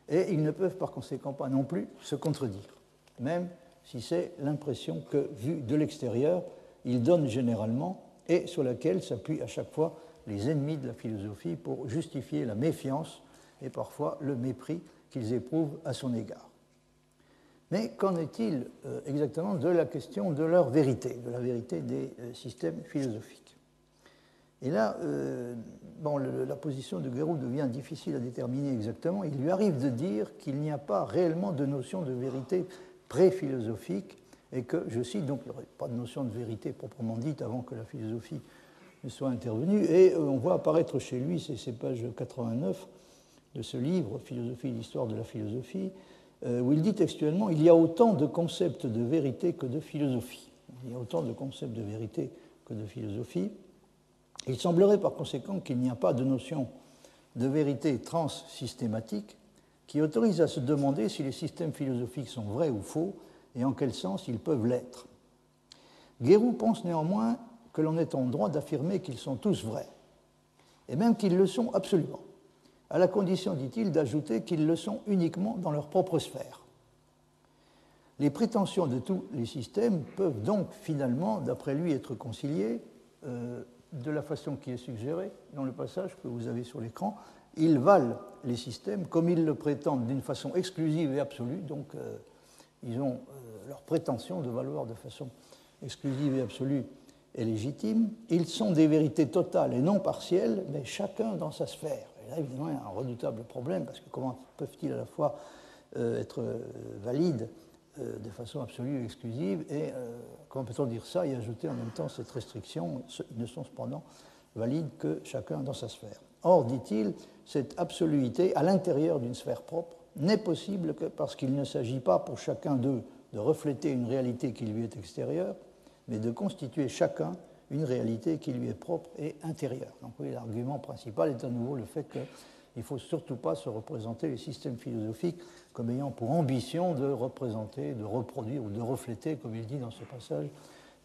Et ils ne peuvent par conséquent pas non plus se contredire, même si c'est l'impression que, vue de l'extérieur, ils donnent généralement et sur laquelle s'appuient à chaque fois les ennemis de la philosophie pour justifier la méfiance et parfois le mépris qu'ils éprouvent à son égard. Mais qu'en est-il exactement de la question de leur vérité, de la vérité des systèmes philosophiques? Et là, la position de Guéroult devient difficile à déterminer exactement. Il lui arrive de dire qu'il n'y a pas réellement de notion de vérité pré-philosophique et que, je cite, donc il n'y aurait pas de notion de vérité proprement dite avant que la philosophie ne soit intervenue. Et on voit apparaître chez lui, c'est ces pages 89 de ce livre, Philosophie et l'histoire de la philosophie, où il dit textuellement « Il y a autant de concepts de vérité que de philosophie. » Il y a autant de concepts de vérité que de philosophie. Il semblerait par conséquent qu'il n'y a pas de notion de vérité transsystématique qui autorise à se demander si les systèmes philosophiques sont vrais ou faux et en quel sens ils peuvent l'être. Guéroult pense néanmoins que l'on est en droit d'affirmer qu'ils sont tous vrais, et même qu'ils le sont absolument, à la condition, dit-il, d'ajouter qu'ils le sont uniquement dans leur propre sphère. Les prétentions de tous les systèmes peuvent donc finalement, d'après lui, être conciliées de la façon qui est suggérée dans le passage que vous avez sur l'écran. Ils valent les systèmes comme ils le prétendent d'une façon exclusive et absolue, donc ils ont leur prétention de valoir de façon exclusive et absolue et légitime. Ils sont des vérités totales et non partielles, mais chacun dans sa sphère. Et là, évidemment, il y a un redoutable problème, parce que comment peuvent-ils à la fois être valides de façon absolue et exclusive, et comment peut-on dire ça et ajouter en même temps cette restriction? Ils ne sont cependant valides que chacun dans sa sphère. Or, dit-il, cette absoluité à l'intérieur d'une sphère propre n'est possible que parce qu'il ne s'agit pas pour chacun d'eux de refléter une réalité qui lui est extérieure, mais de constituer chacun une réalité qui lui est propre et intérieure. Donc oui, l'argument principal est à nouveau le fait qu'il ne faut surtout pas se représenter les systèmes philosophiques comme ayant pour ambition de représenter, de reproduire ou de refléter, comme il dit dans ce passage,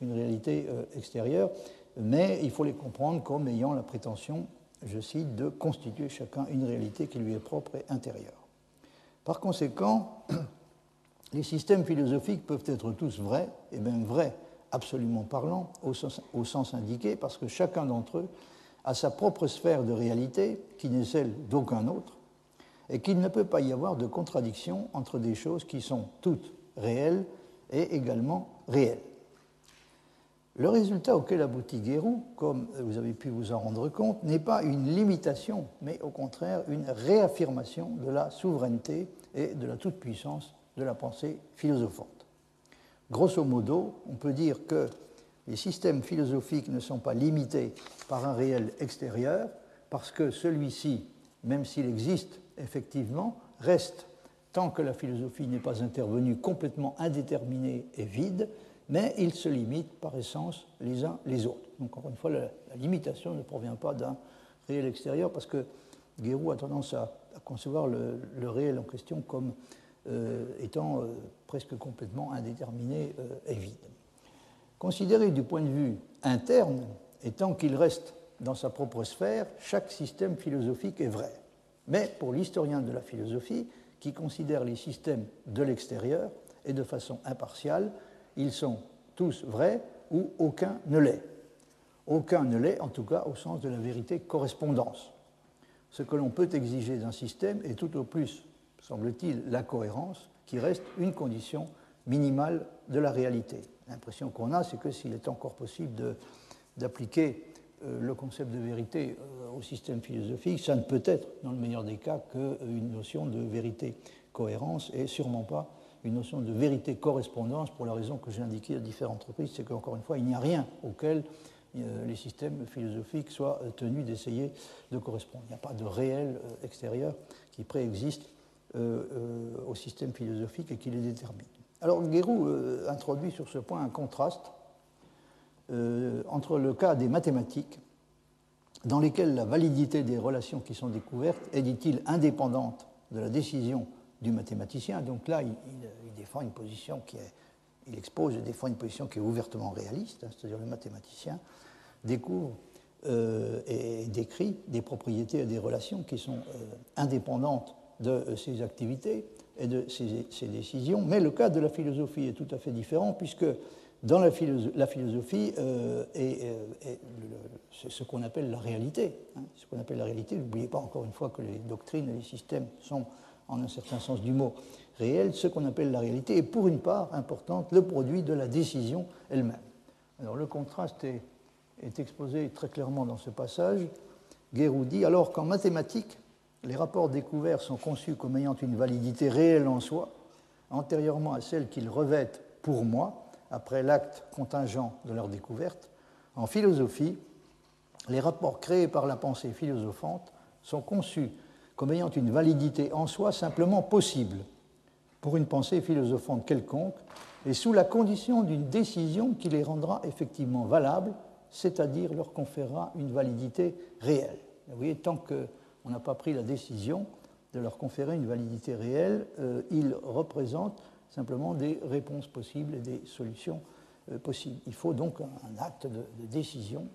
une réalité extérieure, mais il faut les comprendre comme ayant la prétention, je cite, de constituer chacun une réalité qui lui est propre et intérieure. Par conséquent, les systèmes philosophiques peuvent être tous vrais, et même vrais absolument parlant, au sens indiqué, parce que chacun d'entre eux a sa propre sphère de réalité, qui n'est celle d'aucun autre, et qu'il ne peut pas y avoir de contradiction entre des choses qui sont toutes réelles et également réelles. Le résultat auquel aboutit Guéroult, comme vous avez pu vous en rendre compte, n'est pas une limitation, mais au contraire une réaffirmation de la souveraineté et de la toute-puissance de la pensée philosophante. Grosso modo, on peut dire que les systèmes philosophiques ne sont pas limités par un réel extérieur, parce que celui-ci, même s'il existe effectivement, reste, tant que la philosophie n'est pas intervenue, complètement indéterminé et vide, mais ils se limitent par essence les uns les autres. Donc, encore une fois, la limitation ne provient pas d'un réel extérieur, parce que Guéroult a tendance à concevoir le réel en question comme étant presque complètement indéterminé et vide. Considéré du point de vue interne, et tant qu'il reste dans sa propre sphère, chaque système philosophique est vrai. Mais pour l'historien de la philosophie, qui considère les systèmes de l'extérieur et de façon impartiale, ils sont tous vrais ou aucun ne l'est. Aucun ne l'est, en tout cas, au sens de la vérité correspondance. Ce que l'on peut exiger d'un système est tout au plus, semble-t-il, la cohérence, qui reste une condition minimale de la réalité. L'impression qu'on a, c'est que s'il est encore possible d'appliquer le concept de vérité au système philosophique, ça ne peut être, dans le meilleur des cas, qu'une notion de vérité-cohérence et sûrement pas une notion de vérité-correspondance, pour la raison que j'ai indiquée à différentes reprises, c'est qu'encore une fois, il n'y a rien auquel les systèmes philosophiques soient tenus d'essayer de correspondre. Il n'y a pas de réel extérieur qui préexiste au système philosophique et qui les détermine. Alors Guéroult introduit sur ce point un contraste entre le cas des mathématiques, dans lesquelles la validité des relations qui sont découvertes est, dit-il, indépendante de la décision du mathématicien. Donc là, il défend une position il expose et défend une position qui est ouvertement réaliste, c'est-à-dire le mathématicien découvre et décrit des propriétés et des relations qui sont indépendantes de ses activités et de ses décisions. Mais le cas de la philosophie est tout à fait différent, puisque dans la philosophie, c'est ce qu'on appelle la réalité. Ce qu'on appelle la réalité, n'oubliez pas encore une fois que les doctrines et les systèmes sont, en un certain sens du mot, réels. Ce qu'on appelle la réalité est pour une part importante le produit de la décision elle-même. Alors le contraste est exposé très clairement dans ce passage. Guéroult dit, alors qu'en mathématiques, les rapports découverts sont conçus comme ayant une validité réelle en soi, antérieurement à celle qu'ils revêtent pour moi, après l'acte contingent de leur découverte. En philosophie, les rapports créés par la pensée philosophante sont conçus comme ayant une validité en soi simplement possible pour une pensée philosophante quelconque et sous la condition d'une décision qui les rendra effectivement valables, c'est-à-dire leur conférera une validité réelle. Vous voyez, tant qu'on n'a pas pris la décision de leur conférer une validité réelle, ils représentent simplement des réponses possibles et des solutions possibles. Il faut donc un acte de décision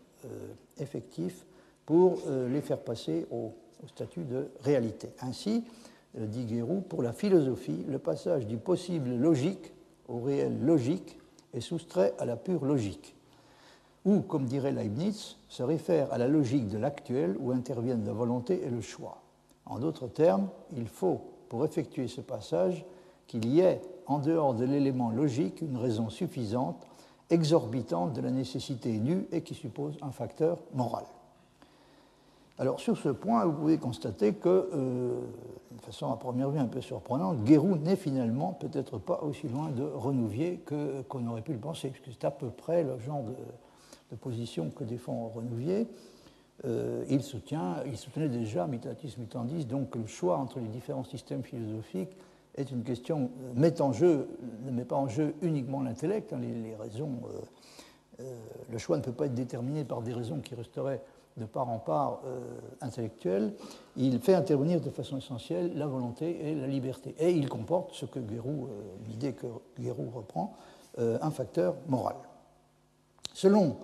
effectif pour les faire passer au statut de réalité. Ainsi, dit Guéroult, pour la philosophie, le passage du possible logique au réel logique est soustrait à la pure logique, ou, comme dirait Leibniz, se réfère à la logique de l'actuel où interviennent la volonté et le choix. En d'autres termes, il faut, pour effectuer ce passage, qu'il y ait, en dehors de l'élément logique, une raison suffisante, exorbitante de la nécessité nue et qui suppose un facteur moral. Alors, sur ce point, vous pouvez constater que, de façon à première vue un peu surprenante, Guéroult n'est finalement peut-être pas aussi loin de Renouvier qu'on aurait pu le penser, puisque c'est à peu près le genre de position que défend Renouvier. Il soutenait déjà, mutatis mutandis, donc que le choix entre les différents systèmes philosophiques est une question ne met pas en jeu uniquement l'intellect. Les raisons, le choix ne peut pas être déterminé par des raisons qui resteraient de part en part intellectuelles. Il fait intervenir de façon essentielle la volonté et la liberté. Et il comporte ce que l'idée que Guéroult reprend, un facteur moral. Selon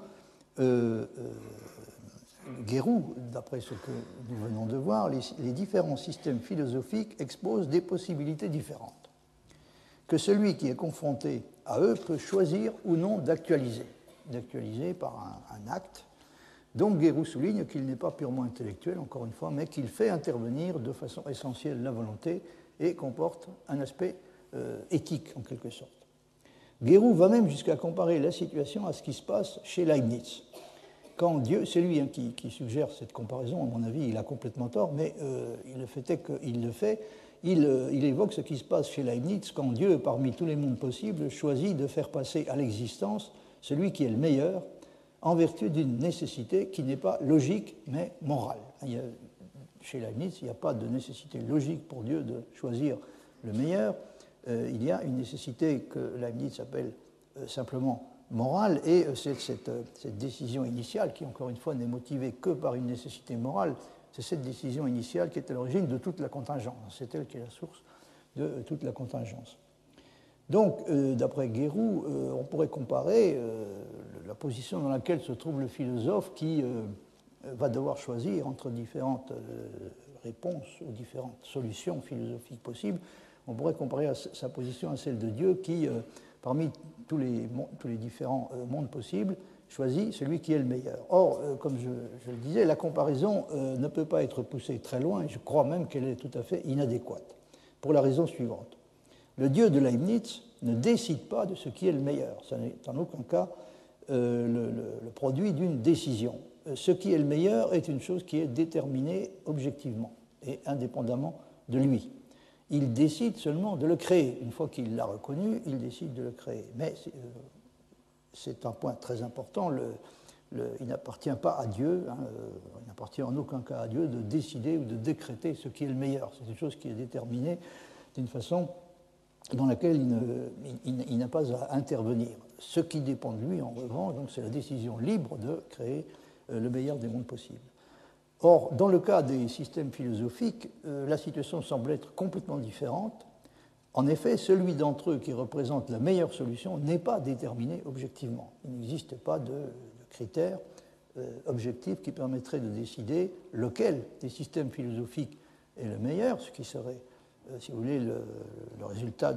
Guéroult, d'après ce que nous venons de voir, les différents systèmes philosophiques exposent des possibilités différentes, que celui qui est confronté à eux peut choisir ou non d'actualiser par un acte. Donc Guéroult souligne qu'il n'est pas purement intellectuel, encore une fois, mais qu'il fait intervenir de façon essentielle la volonté et comporte un aspect éthique, en quelque sorte. Guéroult va même jusqu'à comparer la situation à ce qui se passe chez Leibniz. Quand Dieu, c'est lui qui suggère cette comparaison, à mon avis, il a complètement tort, mais le fait est qu'il le fait. Il évoque ce qui se passe chez Leibniz quand Dieu, parmi tous les mondes possibles, choisit de faire passer à l'existence celui qui est le meilleur en vertu d'une nécessité qui n'est pas logique, mais morale. Chez Leibniz, il n'y a pas de nécessité logique pour Dieu de choisir le meilleur. Il y a une nécessité que Leibniz appelle simplement morale, et cette décision initiale, qui encore une fois n'est motivée que par une nécessité morale, c'est cette décision initiale qui est à l'origine de toute la contingence. C'est elle qui est la source de toute la contingence. Donc, d'après Guéroult, on pourrait comparer la position dans laquelle se trouve le philosophe qui va devoir choisir entre différentes réponses ou différentes solutions philosophiques possibles. On pourrait comparer sa position à celle de Dieu qui, parmi tous les différents mondes possibles, choisit celui qui est le meilleur. Or, comme je le disais, la comparaison ne peut pas être poussée très loin, et je crois même qu'elle est tout à fait inadéquate, pour la raison suivante. Le Dieu de Leibniz ne décide pas de ce qui est le meilleur. Ce n'est en aucun cas le produit d'une décision. Ce qui est le meilleur est une chose qui est déterminée objectivement et indépendamment de lui. Il décide seulement de le créer. Une fois qu'il l'a reconnu, il décide de le créer. Mais c'est un point très important. il n'appartient pas à Dieu, il n'appartient en aucun cas à Dieu de décider ou de décréter ce qui est le meilleur. C'est une chose qui est déterminée d'une façon dans laquelle il n'a pas à intervenir. Ce qui dépend de lui, en revanche, c'est la décision libre de créer le meilleur des mondes possibles. Or, dans le cas des systèmes philosophiques, la situation semble être complètement différente. En effet, celui d'entre eux qui représente la meilleure solution n'est pas déterminé objectivement. Il n'existe pas de critères objectifs qui permettraient de décider lequel des systèmes philosophiques est le meilleur, ce qui serait, si vous voulez, le résultat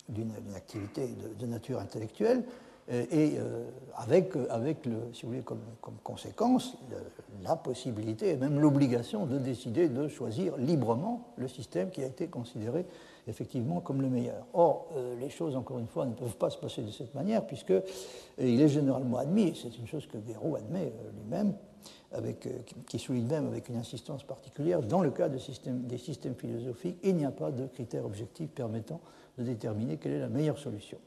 d'une activité de nature intellectuelle, et avec si vous voulez, comme conséquence, la possibilité et même l'obligation de décider de choisir librement le système qui a été considéré effectivement comme le meilleur. Or, les choses, encore une fois, ne peuvent pas se passer de cette manière, puisqu'il est généralement admis, et c'est une chose que Guéroult admet lui-même, qui souligne même avec une insistance particulière, dans le cas des systèmes philosophiques, il n'y a pas de critères objectifs permettant de déterminer quelle est la meilleure solution.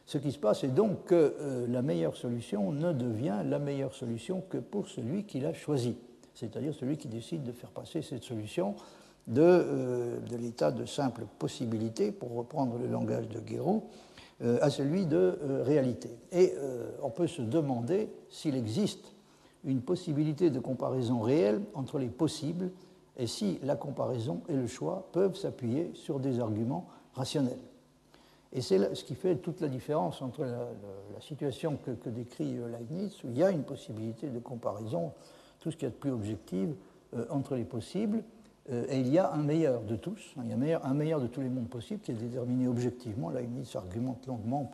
Ce qui se passe est donc que la meilleure solution ne devient la meilleure solution que pour celui qui l'a choisie, c'est-à-dire celui qui décide de faire passer cette solution de l'état de simple possibilité, pour reprendre le langage de Guéroult, à celui de réalité. Et on peut se demander s'il existe une possibilité de comparaison réelle entre les possibles et si la comparaison et le choix peuvent s'appuyer sur des arguments rationnels. Et c'est ce qui fait toute la différence entre la situation que décrit Leibniz, où il y a une possibilité de comparaison, tout ce qu'il y a de plus objectif, entre les possibles, et il y a un meilleur de tous, il y a un meilleur de tous les mondes possibles qui est déterminé objectivement. Leibniz argumente longuement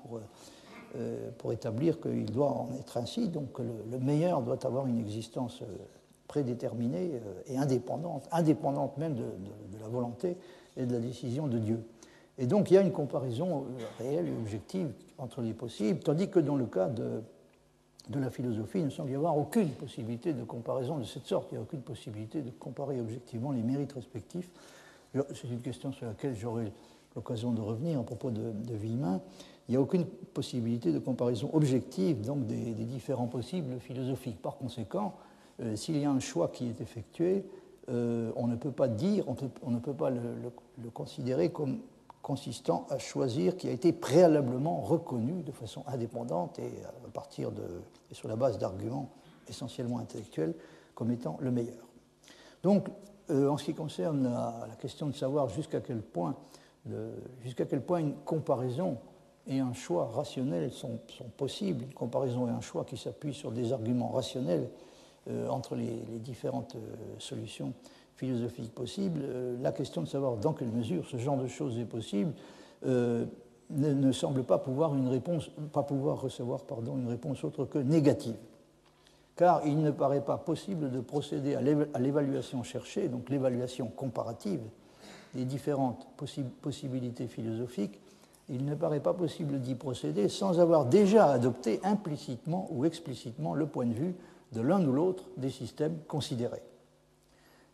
pour établir qu'il doit en être ainsi, donc le meilleur doit avoir une existence prédéterminée et indépendante même de la volonté et de la décision de Dieu. Et donc il y a une comparaison réelle et objective entre les possibles, tandis que dans le cas de la philosophie, il ne semble y avoir aucune possibilité de comparaison de cette sorte. Il n'y a aucune possibilité de comparer objectivement les mérites respectifs. C'est une question sur laquelle j'aurai l'occasion de revenir à propos de Villemin. Il n'y a aucune possibilité de comparaison objective donc, des différents possibles philosophiques. Par conséquent, s'il y a un choix qui est effectué, on ne peut pas le considérer comme consistant à choisir qui a été préalablement reconnu de façon indépendante et sur la base d'arguments essentiellement intellectuels comme étant le meilleur. Donc, en ce qui concerne la question de savoir jusqu'à quel point une comparaison et un choix rationnels sont possibles, une comparaison et un choix qui s'appuient sur des arguments rationnels entre les différentes solutions philosophiques possibles, la question de savoir dans quelle mesure ce genre de choses est possible ne semble pas pouvoir recevoir une réponse autre que négative. Car il ne paraît pas possible de procéder à l'évaluation cherchée, donc l'évaluation comparative des différentes possibilités philosophiques, il ne paraît pas possible d'y procéder sans avoir déjà adopté implicitement ou explicitement le point de vue de l'un ou l'autre des systèmes considérés.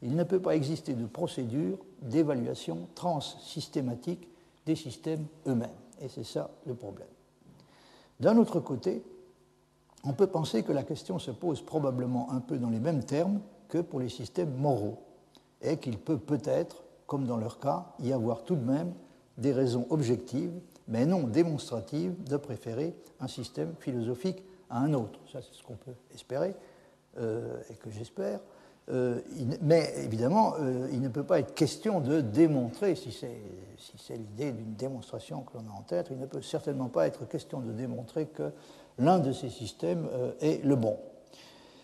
Il ne peut pas exister de procédure d'évaluation transsystématique des systèmes eux-mêmes. Et c'est ça le problème. D'un autre côté, on peut penser que la question se pose probablement un peu dans les mêmes termes que pour les systèmes moraux, et qu'il peut peut-être, comme dans leur cas, y avoir tout de même des raisons objectives, mais non démonstratives, de préférer un système philosophique à un autre. Ça, c'est ce qu'on peut espérer, et que j'espère. Mais évidemment, il ne peut pas être question de démontrer, si c'est l'idée d'une démonstration que l'on a en tête, il ne peut certainement pas être question de démontrer que l'un de ces systèmes est le bon.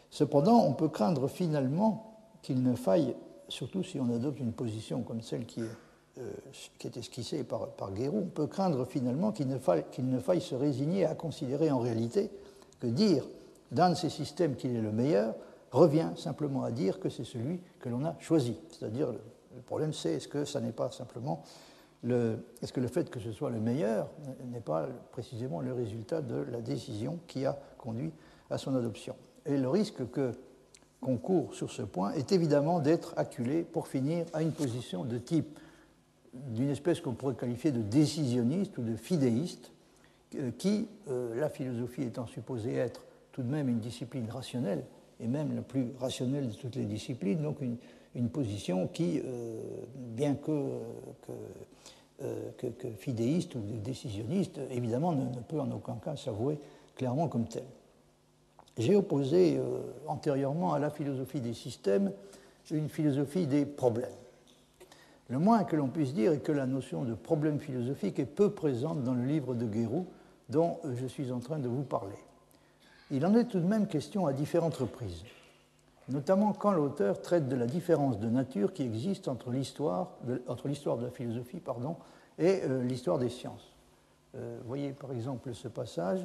Cependant, on peut craindre finalement qu'il ne faille, surtout si on adopte une position comme celle qui est esquissée par Guéroult, on peut craindre finalement qu'il ne faille se résigner à considérer en réalité que dire d'un de ces systèmes qu'il est le meilleur revient simplement à dire que c'est celui que l'on a choisi. C'est-à-dire, le problème c'est, est-ce que ça n'est pas simplement est-ce que le fait que ce soit le meilleur n'est pas précisément le résultat de la décision qui a conduit à son adoption. Et le risque qu'on court sur ce point est évidemment d'être acculé pour finir à une position de type d'une espèce qu'on pourrait qualifier de décisionniste ou de fidéiste, qui, la philosophie étant supposée être tout de même une discipline rationnelle, et même la plus rationnelle de toutes les disciplines, donc une position qui, bien que fidéiste ou décisionniste, évidemment ne peut en aucun cas s'avouer clairement comme telle. J'ai opposé antérieurement à la philosophie des systèmes une philosophie des problèmes. Le moins que l'on puisse dire est que la notion de problème philosophique est peu présente dans le livre de Guéroult dont je suis en train de vous parler. Il en est tout de même question à différentes reprises, notamment quand l'auteur traite de la différence de nature qui existe entre l'histoire de la philosophie et l'histoire des sciences. Voyez par exemple ce passage.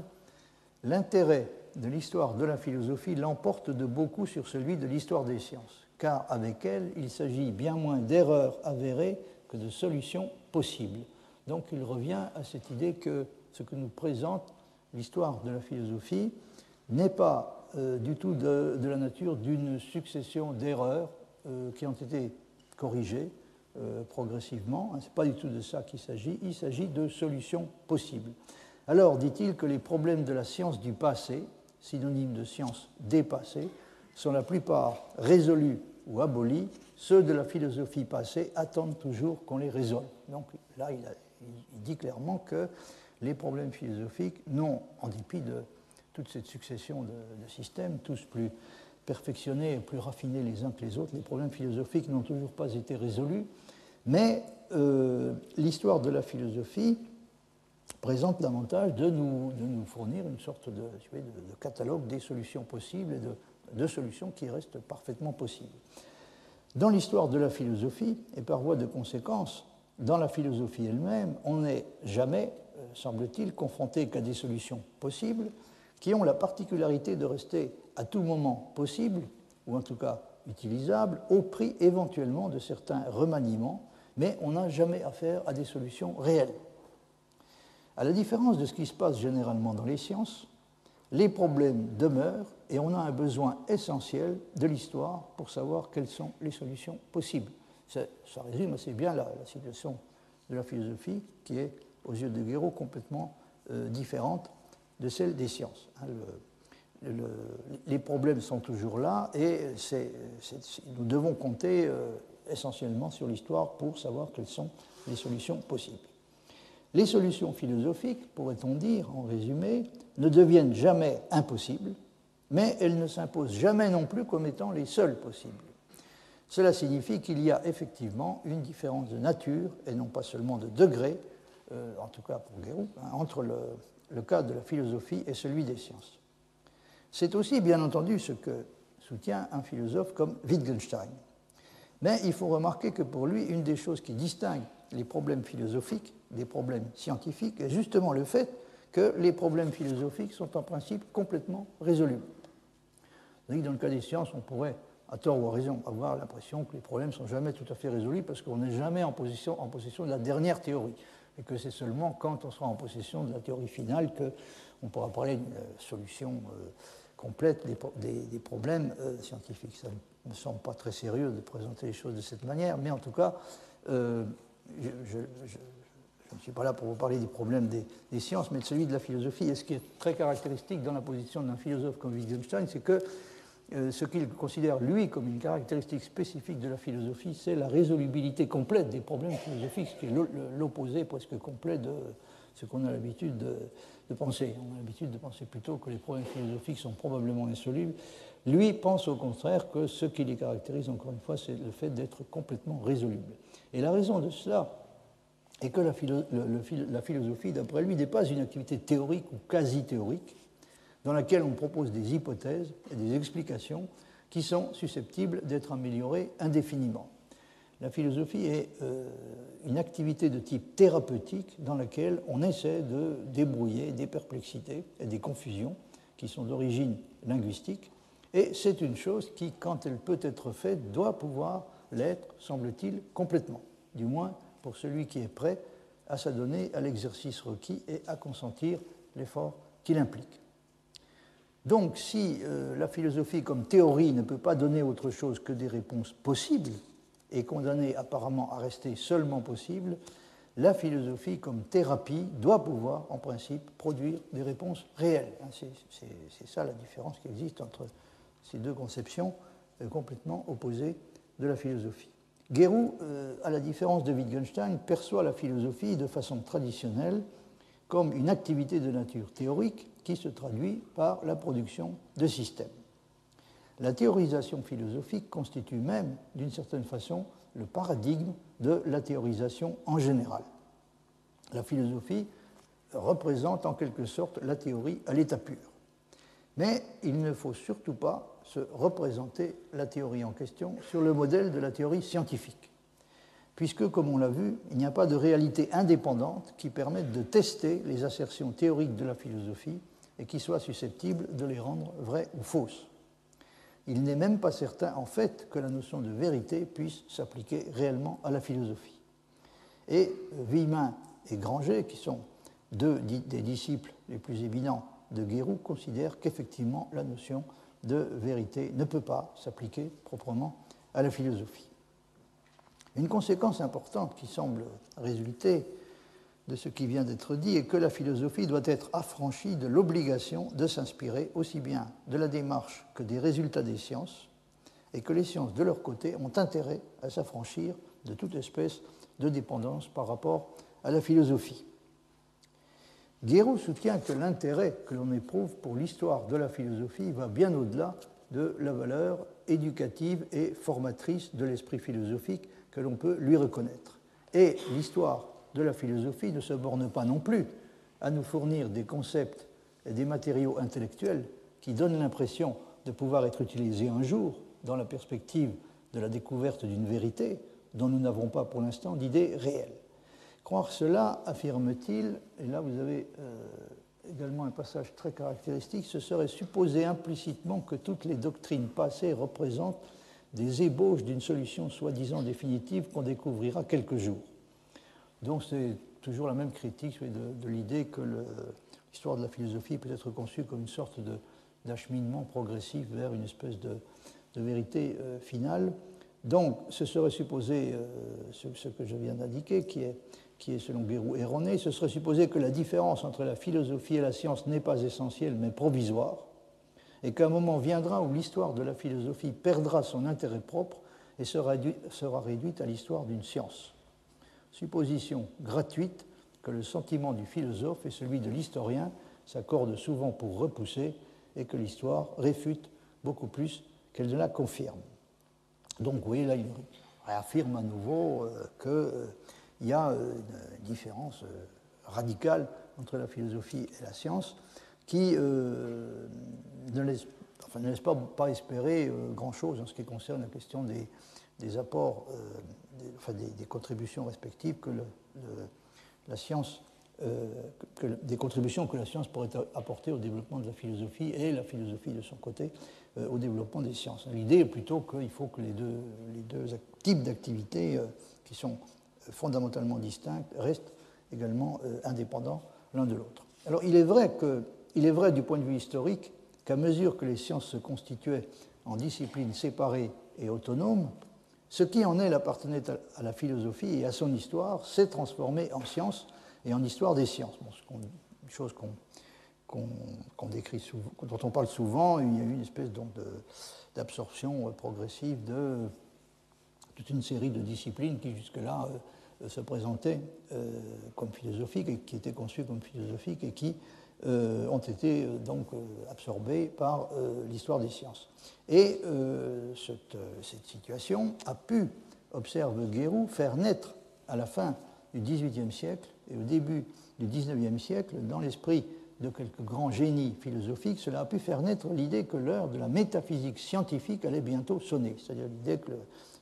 L'intérêt de l'histoire de la philosophie l'emporte de beaucoup sur celui de l'histoire des sciences, car avec elle, il s'agit bien moins d'erreurs avérées que de solutions possibles. Donc il revient à cette idée que ce que nous présente l'histoire de la philosophie n'est pas du tout de la nature d'une succession d'erreurs qui ont été corrigées progressivement. Ce n'est pas du tout de ça qu'il s'agit, il s'agit de solutions possibles. Alors, dit-il que les problèmes de la science du passé, synonyme de science dépassée, sont la plupart résolus ou abolis, ceux de la philosophie passée attendent toujours qu'on les résolve. Donc là, il dit clairement que les problèmes philosophiques n'ont, en dépit de toute cette succession de systèmes, tous plus perfectionnés et plus raffinés les uns que les autres, les problèmes philosophiques n'ont toujours pas été résolus, mais l'histoire de la philosophie présente l'avantage de nous fournir une sorte de catalogue des solutions possibles et de solutions qui restent parfaitement possibles. Dans l'histoire de la philosophie, et par voie de conséquence, dans la philosophie elle-même, on n'est jamais, semble-t-il, confronté qu'à des solutions possibles qui ont la particularité de rester à tout moment possibles, ou en tout cas utilisables, au prix éventuellement de certains remaniements, mais on n'a jamais affaire à des solutions réelles. À la différence de ce qui se passe généralement dans les sciences, les problèmes demeurent et on a un besoin essentiel de l'histoire pour savoir quelles sont les solutions possibles. Ça résume assez bien la situation de la philosophie qui est, aux yeux de Guéroult, complètement différente de celle des sciences. Les problèmes sont toujours là et nous devons compter essentiellement sur l'histoire pour savoir quelles sont les solutions possibles. Les solutions philosophiques, pourrait-on dire, en résumé, ne deviennent jamais impossibles, mais elles ne s'imposent jamais non plus comme étant les seules possibles. Cela signifie qu'il y a effectivement une différence de nature, et non pas seulement de degré, en tout cas pour Guéroult, entre le cas de la philosophie et celui des sciences. C'est aussi, bien entendu, ce que soutient un philosophe comme Wittgenstein. Mais il faut remarquer que pour lui, une des choses qui distingue les problèmes philosophiques des problèmes scientifiques est justement le fait que les problèmes philosophiques sont en principe complètement résolubles. Dans le cas des sciences, on pourrait, à tort ou à raison, avoir l'impression que les problèmes ne sont jamais tout à fait résolus parce qu'on n'est jamais en possession de la dernière théorie et que c'est seulement quand on sera en possession de la théorie finale qu'on pourra parler d'une solution complète des problèmes scientifiques. Ça ne me semble pas très sérieux de présenter les choses de cette manière, mais en tout cas, je ne suis pas là pour vous parler des problèmes des sciences, mais de celui de la philosophie. Et ce qui est très caractéristique dans la position d'un philosophe comme Wittgenstein, c'est que ce qu'il considère, lui, comme une caractéristique spécifique de la philosophie, c'est la résolubilité complète des problèmes philosophiques, ce qui est l'opposé presque complet de ce qu'on a l'habitude de penser. On a l'habitude de penser plutôt que les problèmes philosophiques sont probablement insolubles. Lui pense au contraire que ce qui les caractérise, encore une fois, c'est le fait d'être complètement résolubles. Et la raison de cela est que la philosophie, d'après lui, n'est pas une activité théorique ou quasi-théorique dans laquelle on propose des hypothèses et des explications qui sont susceptibles d'être améliorées indéfiniment. La philosophie est une activité de type thérapeutique dans laquelle on essaie de débrouiller des perplexités et des confusions qui sont d'origine linguistique. Et c'est une chose qui, quand elle peut être faite, doit pouvoir l'être, semble-t-il, complètement, du moins pour celui qui est prêt à s'adonner à l'exercice requis et à consentir l'effort qu'il implique. Donc, si la philosophie comme théorie ne peut pas donner autre chose que des réponses possibles et condamnée apparemment à rester seulement possible, la philosophie comme thérapie doit pouvoir, en principe, produire des réponses réelles. C'est ça la différence qui existe entre ces deux conceptions complètement opposées de la philosophie. Guéroult, à la différence de Wittgenstein, perçoit la philosophie de façon traditionnelle comme une activité de nature théorique qui se traduit par la production de systèmes. La théorisation philosophique constitue même, d'une certaine façon, le paradigme de la théorisation en général. La philosophie représente en quelque sorte la théorie à l'état pur. Mais il ne faut surtout pas se représenter la théorie en question sur le modèle de la théorie scientifique, puisque, comme on l'a vu, il n'y a pas de réalité indépendante qui permette de tester les assertions théoriques de la philosophie et qui soit susceptible de les rendre vraies ou fausses. Il n'est même pas certain, en fait, que la notion de vérité puisse s'appliquer réellement à la philosophie. Et Villemin et Granger, qui sont deux des disciples les plus éminents de Guéroult, considèrent qu'effectivement la notion de vérité ne peut pas s'appliquer proprement à la philosophie. Une conséquence importante qui semble résulter de ce qui vient d'être dit est que la philosophie doit être affranchie de l'obligation de s'inspirer aussi bien de la démarche que des résultats des sciences, et que les sciences, de leur côté, ont intérêt à s'affranchir de toute espèce de dépendance par rapport à la philosophie. Guéroult soutient que l'intérêt que l'on éprouve pour l'histoire de la philosophie va bien au-delà de la valeur éducative et formatrice de l'esprit philosophique que l'on peut lui reconnaître. Et l'histoire de la philosophie ne se borne pas non plus à nous fournir des concepts et des matériaux intellectuels qui donnent l'impression de pouvoir être utilisés un jour dans la perspective de la découverte d'une vérité dont nous n'avons pas pour l'instant d'idée réelle. Croire cela, affirme-t-il, et là vous avez également un passage très caractéristique, ce serait supposer implicitement que toutes les doctrines passées représentent des ébauches d'une solution soi-disant définitive qu'on découvrira quelques jours. Donc c'est toujours la même critique de l'idée que l'histoire de la philosophie peut être conçue comme une sorte d'acheminement progressif vers une espèce de vérité finale. Donc ce serait supposer, ce que je viens d'indiquer, qui est selon Guéroult erroné, ce serait supposer que la différence entre la philosophie et la science n'est pas essentielle mais provisoire, et qu'un moment viendra où l'histoire de la philosophie perdra son intérêt propre et sera réduite à l'histoire d'une science. Supposition gratuite que le sentiment du philosophe et celui de l'historien s'accordent souvent pour repousser et que l'histoire réfute beaucoup plus qu'elle ne la confirme. Donc vous voyez là, il réaffirme à nouveau qu'il y a une différence radicale entre la philosophie et la science qui ne laisse pas espérer grand-chose en ce qui concerne la question des apports, des contributions respectives que la science, des contributions que la science pourrait apporter au développement de la philosophie et la philosophie de son côté au développement des sciences. L'idée est plutôt qu'il faut que les deux types d'activités qui sont fondamentalement distincts restent également indépendants l'un de l'autre. Alors il est vrai du point de vue historique qu'à mesure que les sciences se constituaient en disciplines séparées et autonomes, ce qui en elle appartenait à la philosophie et à son histoire s'est transformé en science et en histoire des sciences. Bon, une chose qu'on décrit souvent, dont on parle souvent, il y a eu une espèce d'absorption progressive de toute une série de disciplines qui jusque-là se présentaient comme philosophiques et qui étaient conçues comme philosophiques et qui ont été donc absorbées par l'histoire des sciences. Et cette situation a pu, observe Guéroult, faire naître à la fin du XVIIIe siècle et au début du XIXe siècle, dans l'esprit de quelques grands génies philosophiques, cela a pu faire naître l'idée que l'heure de la métaphysique scientifique allait bientôt sonner, c'est-à-dire l'idée que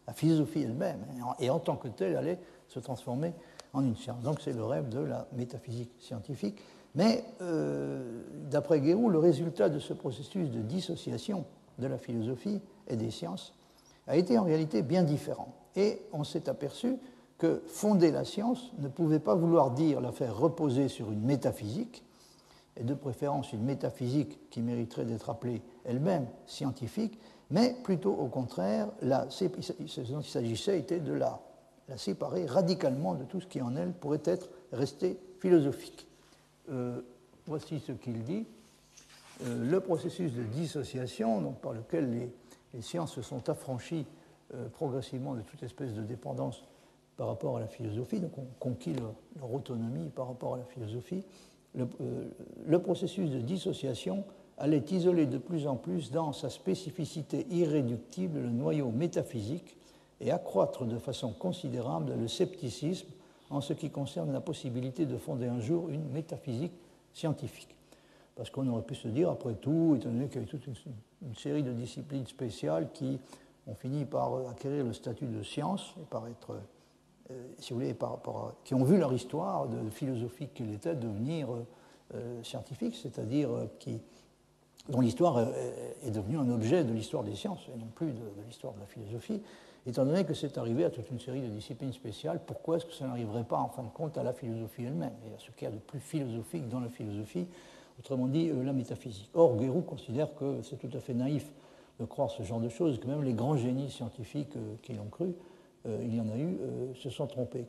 la philosophie elle-même, et en tant que telle, allait se transformer en une science. Donc c'est le rêve de la métaphysique scientifique. Mais, d'après Guéroult, le résultat de ce processus de dissociation de la philosophie et des sciences a été en réalité bien différent. Et on s'est aperçu que fonder la science ne pouvait pas vouloir dire la faire reposer sur une métaphysique, et de préférence une métaphysique qui mériterait d'être appelée elle-même scientifique, mais plutôt au contraire, ce dont il s'agissait était de la la séparer radicalement de tout ce qui en elle pourrait être resté philosophique. Voici ce qu'il dit. Le processus de dissociation, donc, par lequel les sciences se sont affranchies progressivement de toute espèce de dépendance par rapport à la philosophie, donc ont conquis leur autonomie par rapport à la philosophie, le processus de dissociation allait isoler de plus en plus dans sa spécificité irréductible le noyau métaphysique et accroître de façon considérable le scepticisme en ce qui concerne la possibilité de fonder un jour une métaphysique scientifique. Parce qu'on aurait pu se dire, après tout, étant donné qu'il y a eu toute une série de disciplines spéciales qui ont fini par acquérir le statut de science et par être, si vous voulez, qui ont vu leur histoire de philosophique qu'elle était devenir scientifique, c'est-à-dire dont l'histoire est devenue un objet de l'histoire des sciences et non plus de l'histoire de la philosophie. Étant donné que c'est arrivé à toute une série de disciplines spéciales, pourquoi est-ce que ça n'arriverait pas en fin de compte à la philosophie elle-même et à ce qu'il y a de plus philosophique dans la philosophie, autrement dit la métaphysique. Or, Guéroult considère que c'est tout à fait naïf de croire ce genre de choses, que même les grands génies scientifiques qui l'ont cru, il y en a eu, se sont trompés.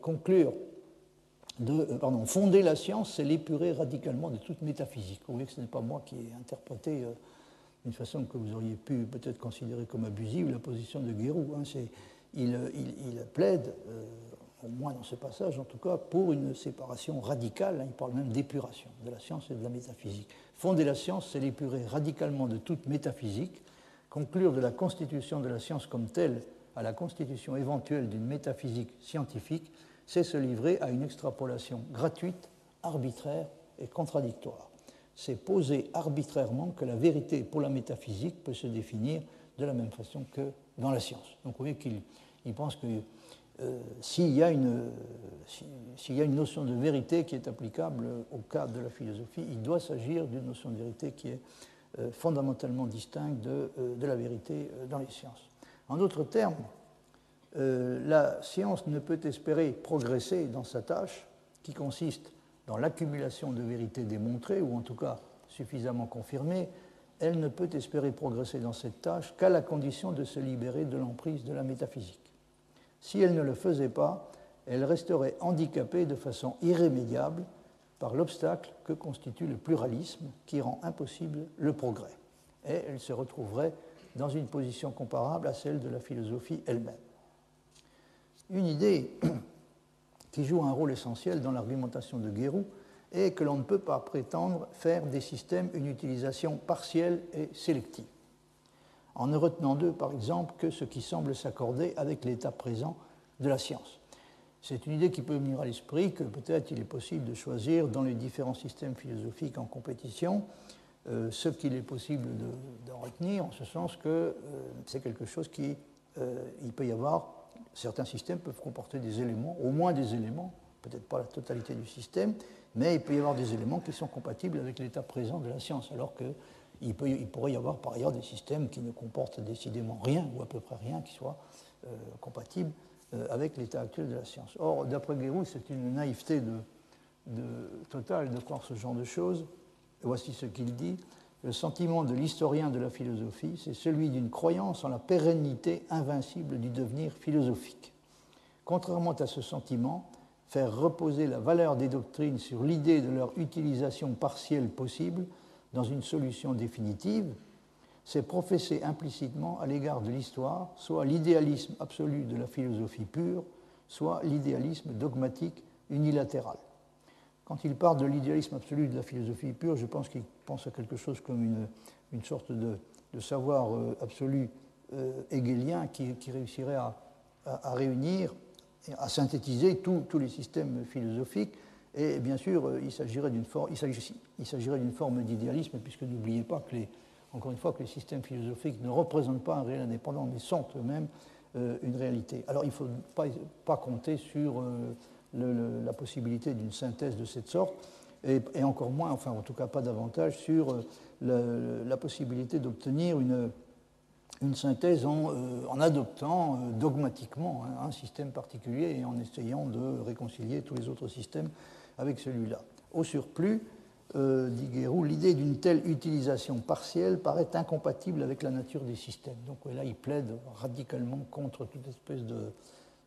Fonder la science, c'est l'épurer radicalement de toute métaphysique. Vous voyez que ce n'est pas moi qui ai interprété d'une façon que vous auriez pu peut-être considérer comme abusive la position de Guéroult. Il plaide, au moins dans ce passage en tout cas, pour une séparation radicale, il parle même d'épuration de la science et de la métaphysique. Fonder la science, c'est l'épurer radicalement de toute métaphysique, conclure de la constitution de la science comme telle à la constitution éventuelle d'une métaphysique scientifique, c'est se livrer à une extrapolation gratuite, arbitraire et contradictoire. C'est poser arbitrairement que la vérité pour la métaphysique peut se définir de la même façon que dans la science. Donc vous voyez qu'il pense que s'il y a une notion de vérité qui est applicable au cadre de la philosophie, il doit s'agir d'une notion de vérité qui est fondamentalement distincte de la vérité dans les sciences. En d'autres termes, la science ne peut espérer progresser dans sa tâche qui consiste dans l'accumulation de vérités démontrées, ou en tout cas suffisamment confirmées. Elle ne peut espérer progresser dans cette tâche qu'à la condition de se libérer de l'emprise de la métaphysique. Si elle ne le faisait pas, elle resterait handicapée de façon irrémédiable par l'obstacle que constitue le pluralisme qui rend impossible le progrès. Et elle se retrouverait dans une position comparable à celle de la philosophie elle-même. Une idée qui joue un rôle essentiel dans l'argumentation de Guéroult est que l'on ne peut pas prétendre faire des systèmes une utilisation partielle et sélective, en ne retenant d'eux, par exemple, que ce qui semble s'accorder avec l'état présent de la science. C'est une idée qui peut venir à l'esprit que peut-être il est possible de choisir dans les différents systèmes philosophiques en compétition ce qu'il est possible d'en retenir, en ce sens que c'est quelque chose qui, il peut y avoir, certains systèmes peuvent comporter des éléments, au moins des éléments, peut-être pas la totalité du système, mais il peut y avoir des éléments qui sont compatibles avec l'état présent de la science, alors qu'il pourrait y avoir par ailleurs des systèmes qui ne comportent décidément rien, ou à peu près rien, qui soit compatible avec l'état actuel de la science. Or, d'après Guéroult, c'est une naïveté totale de croire ce genre de choses. Voici ce qu'il dit. Le sentiment de l'historien de la philosophie, c'est celui d'une croyance en la pérennité invincible du devenir philosophique. Contrairement à ce sentiment, faire reposer la valeur des doctrines sur l'idée de leur utilisation partielle possible dans une solution définitive, c'est professer implicitement à l'égard de l'histoire soit l'idéalisme absolu de la philosophie pure, soit l'idéalisme dogmatique unilatéral. Quand il parle de l'idéalisme absolu de la philosophie pure, je pense qu'il pense à quelque chose comme une sorte de savoir absolu hegelien qui réussirait à réunir, à synthétiser tous les systèmes philosophiques. Et bien sûr, il s'agirait d'une forme d'idéalisme, puisque n'oubliez pas que encore une fois, que les systèmes philosophiques ne représentent pas un réel indépendant, mais sont eux-mêmes une réalité. Alors il ne faut pas compter sur la possibilité d'une synthèse de cette sorte, et encore moins, enfin en tout cas pas davantage, sur la possibilité d'obtenir une synthèse en adoptant dogmatiquement un système particulier et en essayant de réconcilier tous les autres systèmes avec celui-là. Au surplus, dit Guéroult, l'idée d'une telle utilisation partielle paraît incompatible avec la nature des systèmes. Donc là, il plaide radicalement contre toute espèce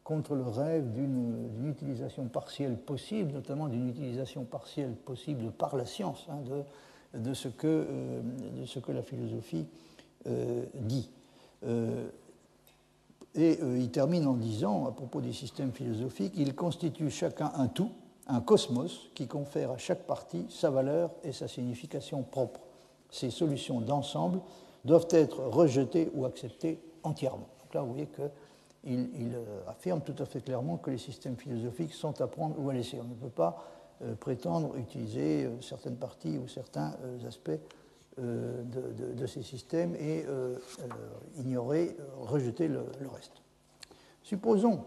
contre le rêve d'une utilisation partielle possible, notamment d'une utilisation partielle possible par la science, hein, de ce que la philosophie dit. Il termine en disant, à propos des systèmes philosophiques, ils constituent chacun un tout, un cosmos qui confère à chaque partie sa valeur et sa signification propre. Ces solutions d'ensemble doivent être rejetées ou acceptées entièrement. Donc là, vous voyez qu'il affirme tout à fait clairement que les systèmes philosophiques sont à prendre ou à laisser. On ne peut pas prétendre utiliser certaines parties ou certains aspects de ces systèmes et ignorer, rejeter le reste. Supposons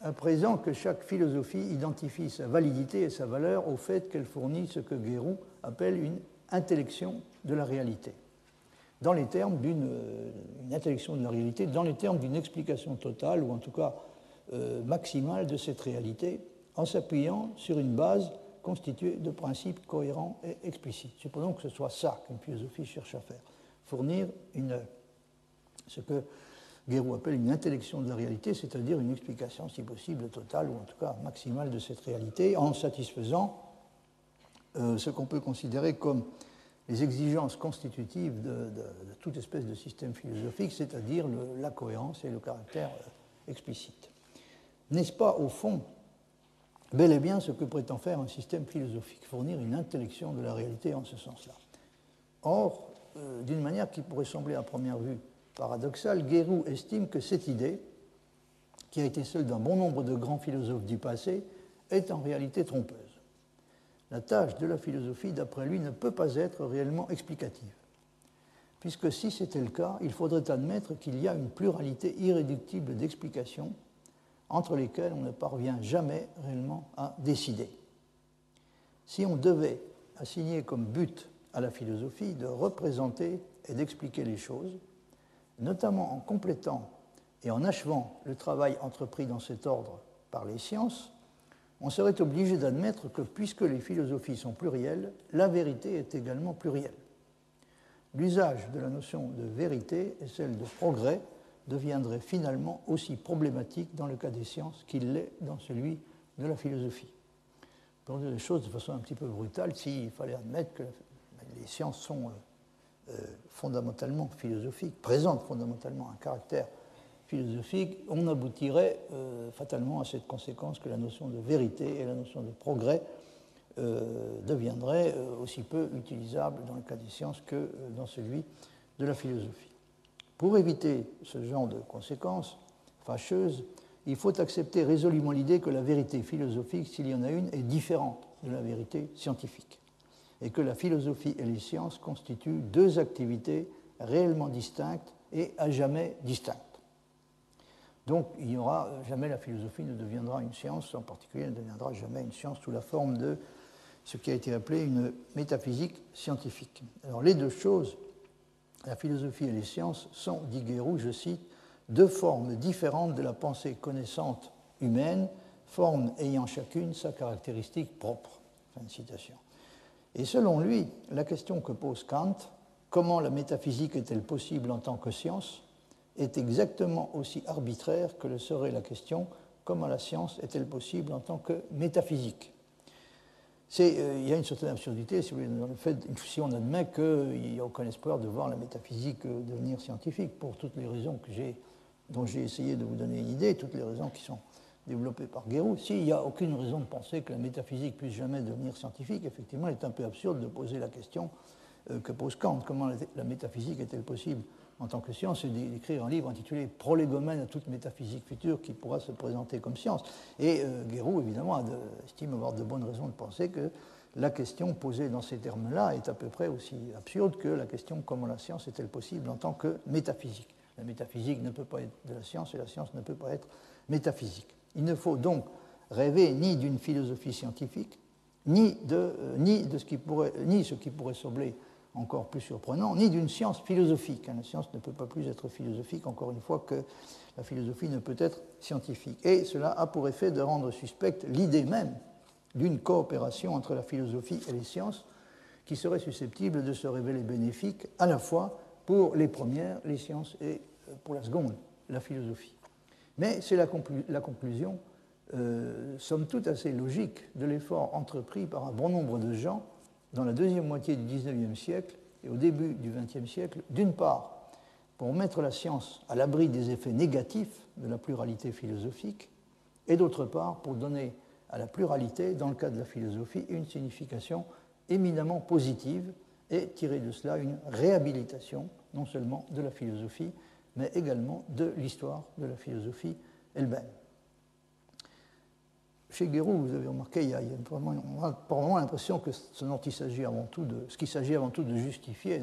à présent que chaque philosophie identifie sa validité et sa valeur au fait qu'elle fournit ce que Guéroult appelle une intellection de la réalité. Dans les termes d'une intellection de la réalité, dans les termes d'une explication totale, ou en tout cas maximale de cette réalité, en s'appuyant sur une base constituée de principes cohérents et explicites. Supposons que ce soit ça qu'une philosophie cherche à faire, fournir ce que Guéroult appelle une intellection de la réalité, c'est-à-dire une explication, si possible, totale, ou en tout cas maximale de cette réalité, en satisfaisant ce qu'on peut considérer comme les exigences constitutives de toute espèce de système philosophique, c'est-à-dire la cohérence et le caractère explicite. N'est-ce pas, au fond, bel et bien ce que prétend faire un système philosophique, fournir une intellection de la réalité en ce sens-là? Or, d'une manière qui pourrait sembler à première vue paradoxale, Guéroult estime que cette idée, qui a été celle d'un bon nombre de grands philosophes du passé, est en réalité trompeuse. La tâche de la philosophie, d'après lui, ne peut pas être réellement explicative, puisque si c'était le cas, il faudrait admettre qu'il y a une pluralité irréductible d'explications entre lesquelles on ne parvient jamais réellement à décider. Si on devait assigner comme but à la philosophie de représenter et d'expliquer les choses, notamment en complétant et en achevant le travail entrepris dans cet ordre par les sciences, on serait obligé d'admettre que, puisque les philosophies sont plurielles, la vérité est également plurielle. L'usage de la notion de vérité et celle de progrès deviendrait finalement aussi problématique dans le cas des sciences qu'il l'est dans celui de la philosophie. Pour dire les choses de façon un petit peu brutale, s'il fallait admettre que les sciences sont fondamentalement philosophiques, présentent fondamentalement un caractère philosophique, on aboutirait fatalement à cette conséquence que la notion de vérité et la notion de progrès deviendraient aussi peu utilisables dans le cas des sciences que dans celui de la philosophie. Pour éviter ce genre de conséquences fâcheuses, il faut accepter résolument l'idée que la vérité philosophique, s'il y en a une, est différente de la vérité scientifique, et que la philosophie et les sciences constituent deux activités réellement distinctes et à jamais distinctes. Donc, il n'y aura jamais, la philosophie ne deviendra une science, en particulier, elle ne deviendra jamais une science sous la forme de ce qui a été appelé une métaphysique scientifique. Alors, les deux choses, la philosophie et les sciences, sont, dit Guéroult, je cite, deux formes différentes de la pensée connaissante humaine, formes ayant chacune sa caractéristique propre. Fin de citation. Et selon lui, la question que pose Kant, comment la métaphysique est-elle possible en tant que science, est exactement aussi arbitraire que le serait la question comment la science est-elle possible en tant que métaphysique. Il y a une certaine absurdité dans le fait, si on admet qu'il n'y a aucun espoir de voir la métaphysique devenir scientifique, pour toutes les raisons dont j'ai essayé de vous donner une idée, toutes les raisons qui sont développées par Guéroult. S'il n'y a aucune raison de penser que la métaphysique puisse jamais devenir scientifique, effectivement, il est un peu absurde de poser la question que pose Kant. Comment la métaphysique est-elle possible en tant que science, et d'écrire un livre intitulé « Prolégomène à toute métaphysique future qui pourra se présenter comme science ». Et Guéroult, évidemment, estime avoir de bonnes raisons de penser que la question posée dans ces termes-là est à peu près aussi absurde que la question « Comment la science est-elle possible en tant que métaphysique ». La métaphysique ne peut pas être de la science et la science ne peut pas être métaphysique. Il ne faut donc rêver ni d'une philosophie scientifique, ni ce qui pourrait sembler encore plus surprenant, ni d'une science philosophique. La science ne peut pas plus être philosophique, encore une fois, que la philosophie ne peut être scientifique. Et cela a pour effet de rendre suspecte l'idée même d'une coopération entre la philosophie et les sciences qui serait susceptible de se révéler bénéfique à la fois pour les premières, les sciences, et pour la seconde, la philosophie. Mais c'est la conclusion, somme toute assez logique, de l'effort entrepris par un bon nombre de gens dans la deuxième moitié du XIXe siècle et au début du XXe siècle, d'une part, pour mettre la science à l'abri des effets négatifs de la pluralité philosophique, et d'autre part, pour donner à la pluralité, dans le cas de la philosophie, une signification éminemment positive et tirer de cela une réhabilitation, non seulement de la philosophie, mais également de l'histoire de la philosophie elle-même. Chez Guéroult, vous avez remarqué, on a probablement l'impression que ce dont il s'agit avant tout de justifier,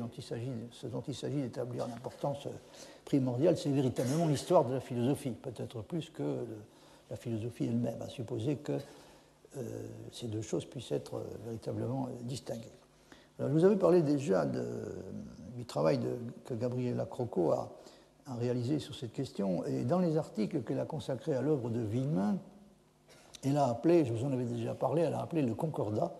ce dont il s'agit d'établir l'importance primordiale, c'est véritablement l'histoire de la philosophie, peut-être plus que la philosophie elle-même, à supposer que ces deux choses puissent être véritablement distinguées. Alors, je vous avais parlé déjà du travail que Gabriela Crocco a réalisé sur cette question, et dans les articles qu'elle a consacrés à l'œuvre de Villemin, elle a appelé, je vous en avais déjà parlé, elle a appelé le concordat,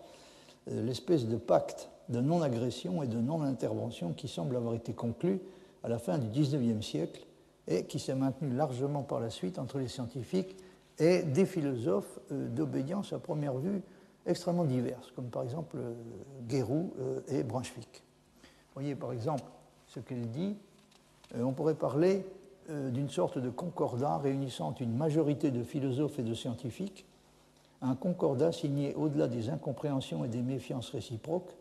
l'espèce de pacte de non-agression et de non-intervention qui semble avoir été conclu à la fin du XIXe siècle et qui s'est maintenu largement par la suite entre les scientifiques et des philosophes d'obédience à première vue extrêmement diverses, comme par exemple Guéroult et Brunswick. Vous voyez par exemple ce qu'elle dit, on pourrait parler d'une sorte de concordat réunissant une majorité de philosophes et de scientifiques, un concordat signé au-delà des incompréhensions et des méfiances réciproques,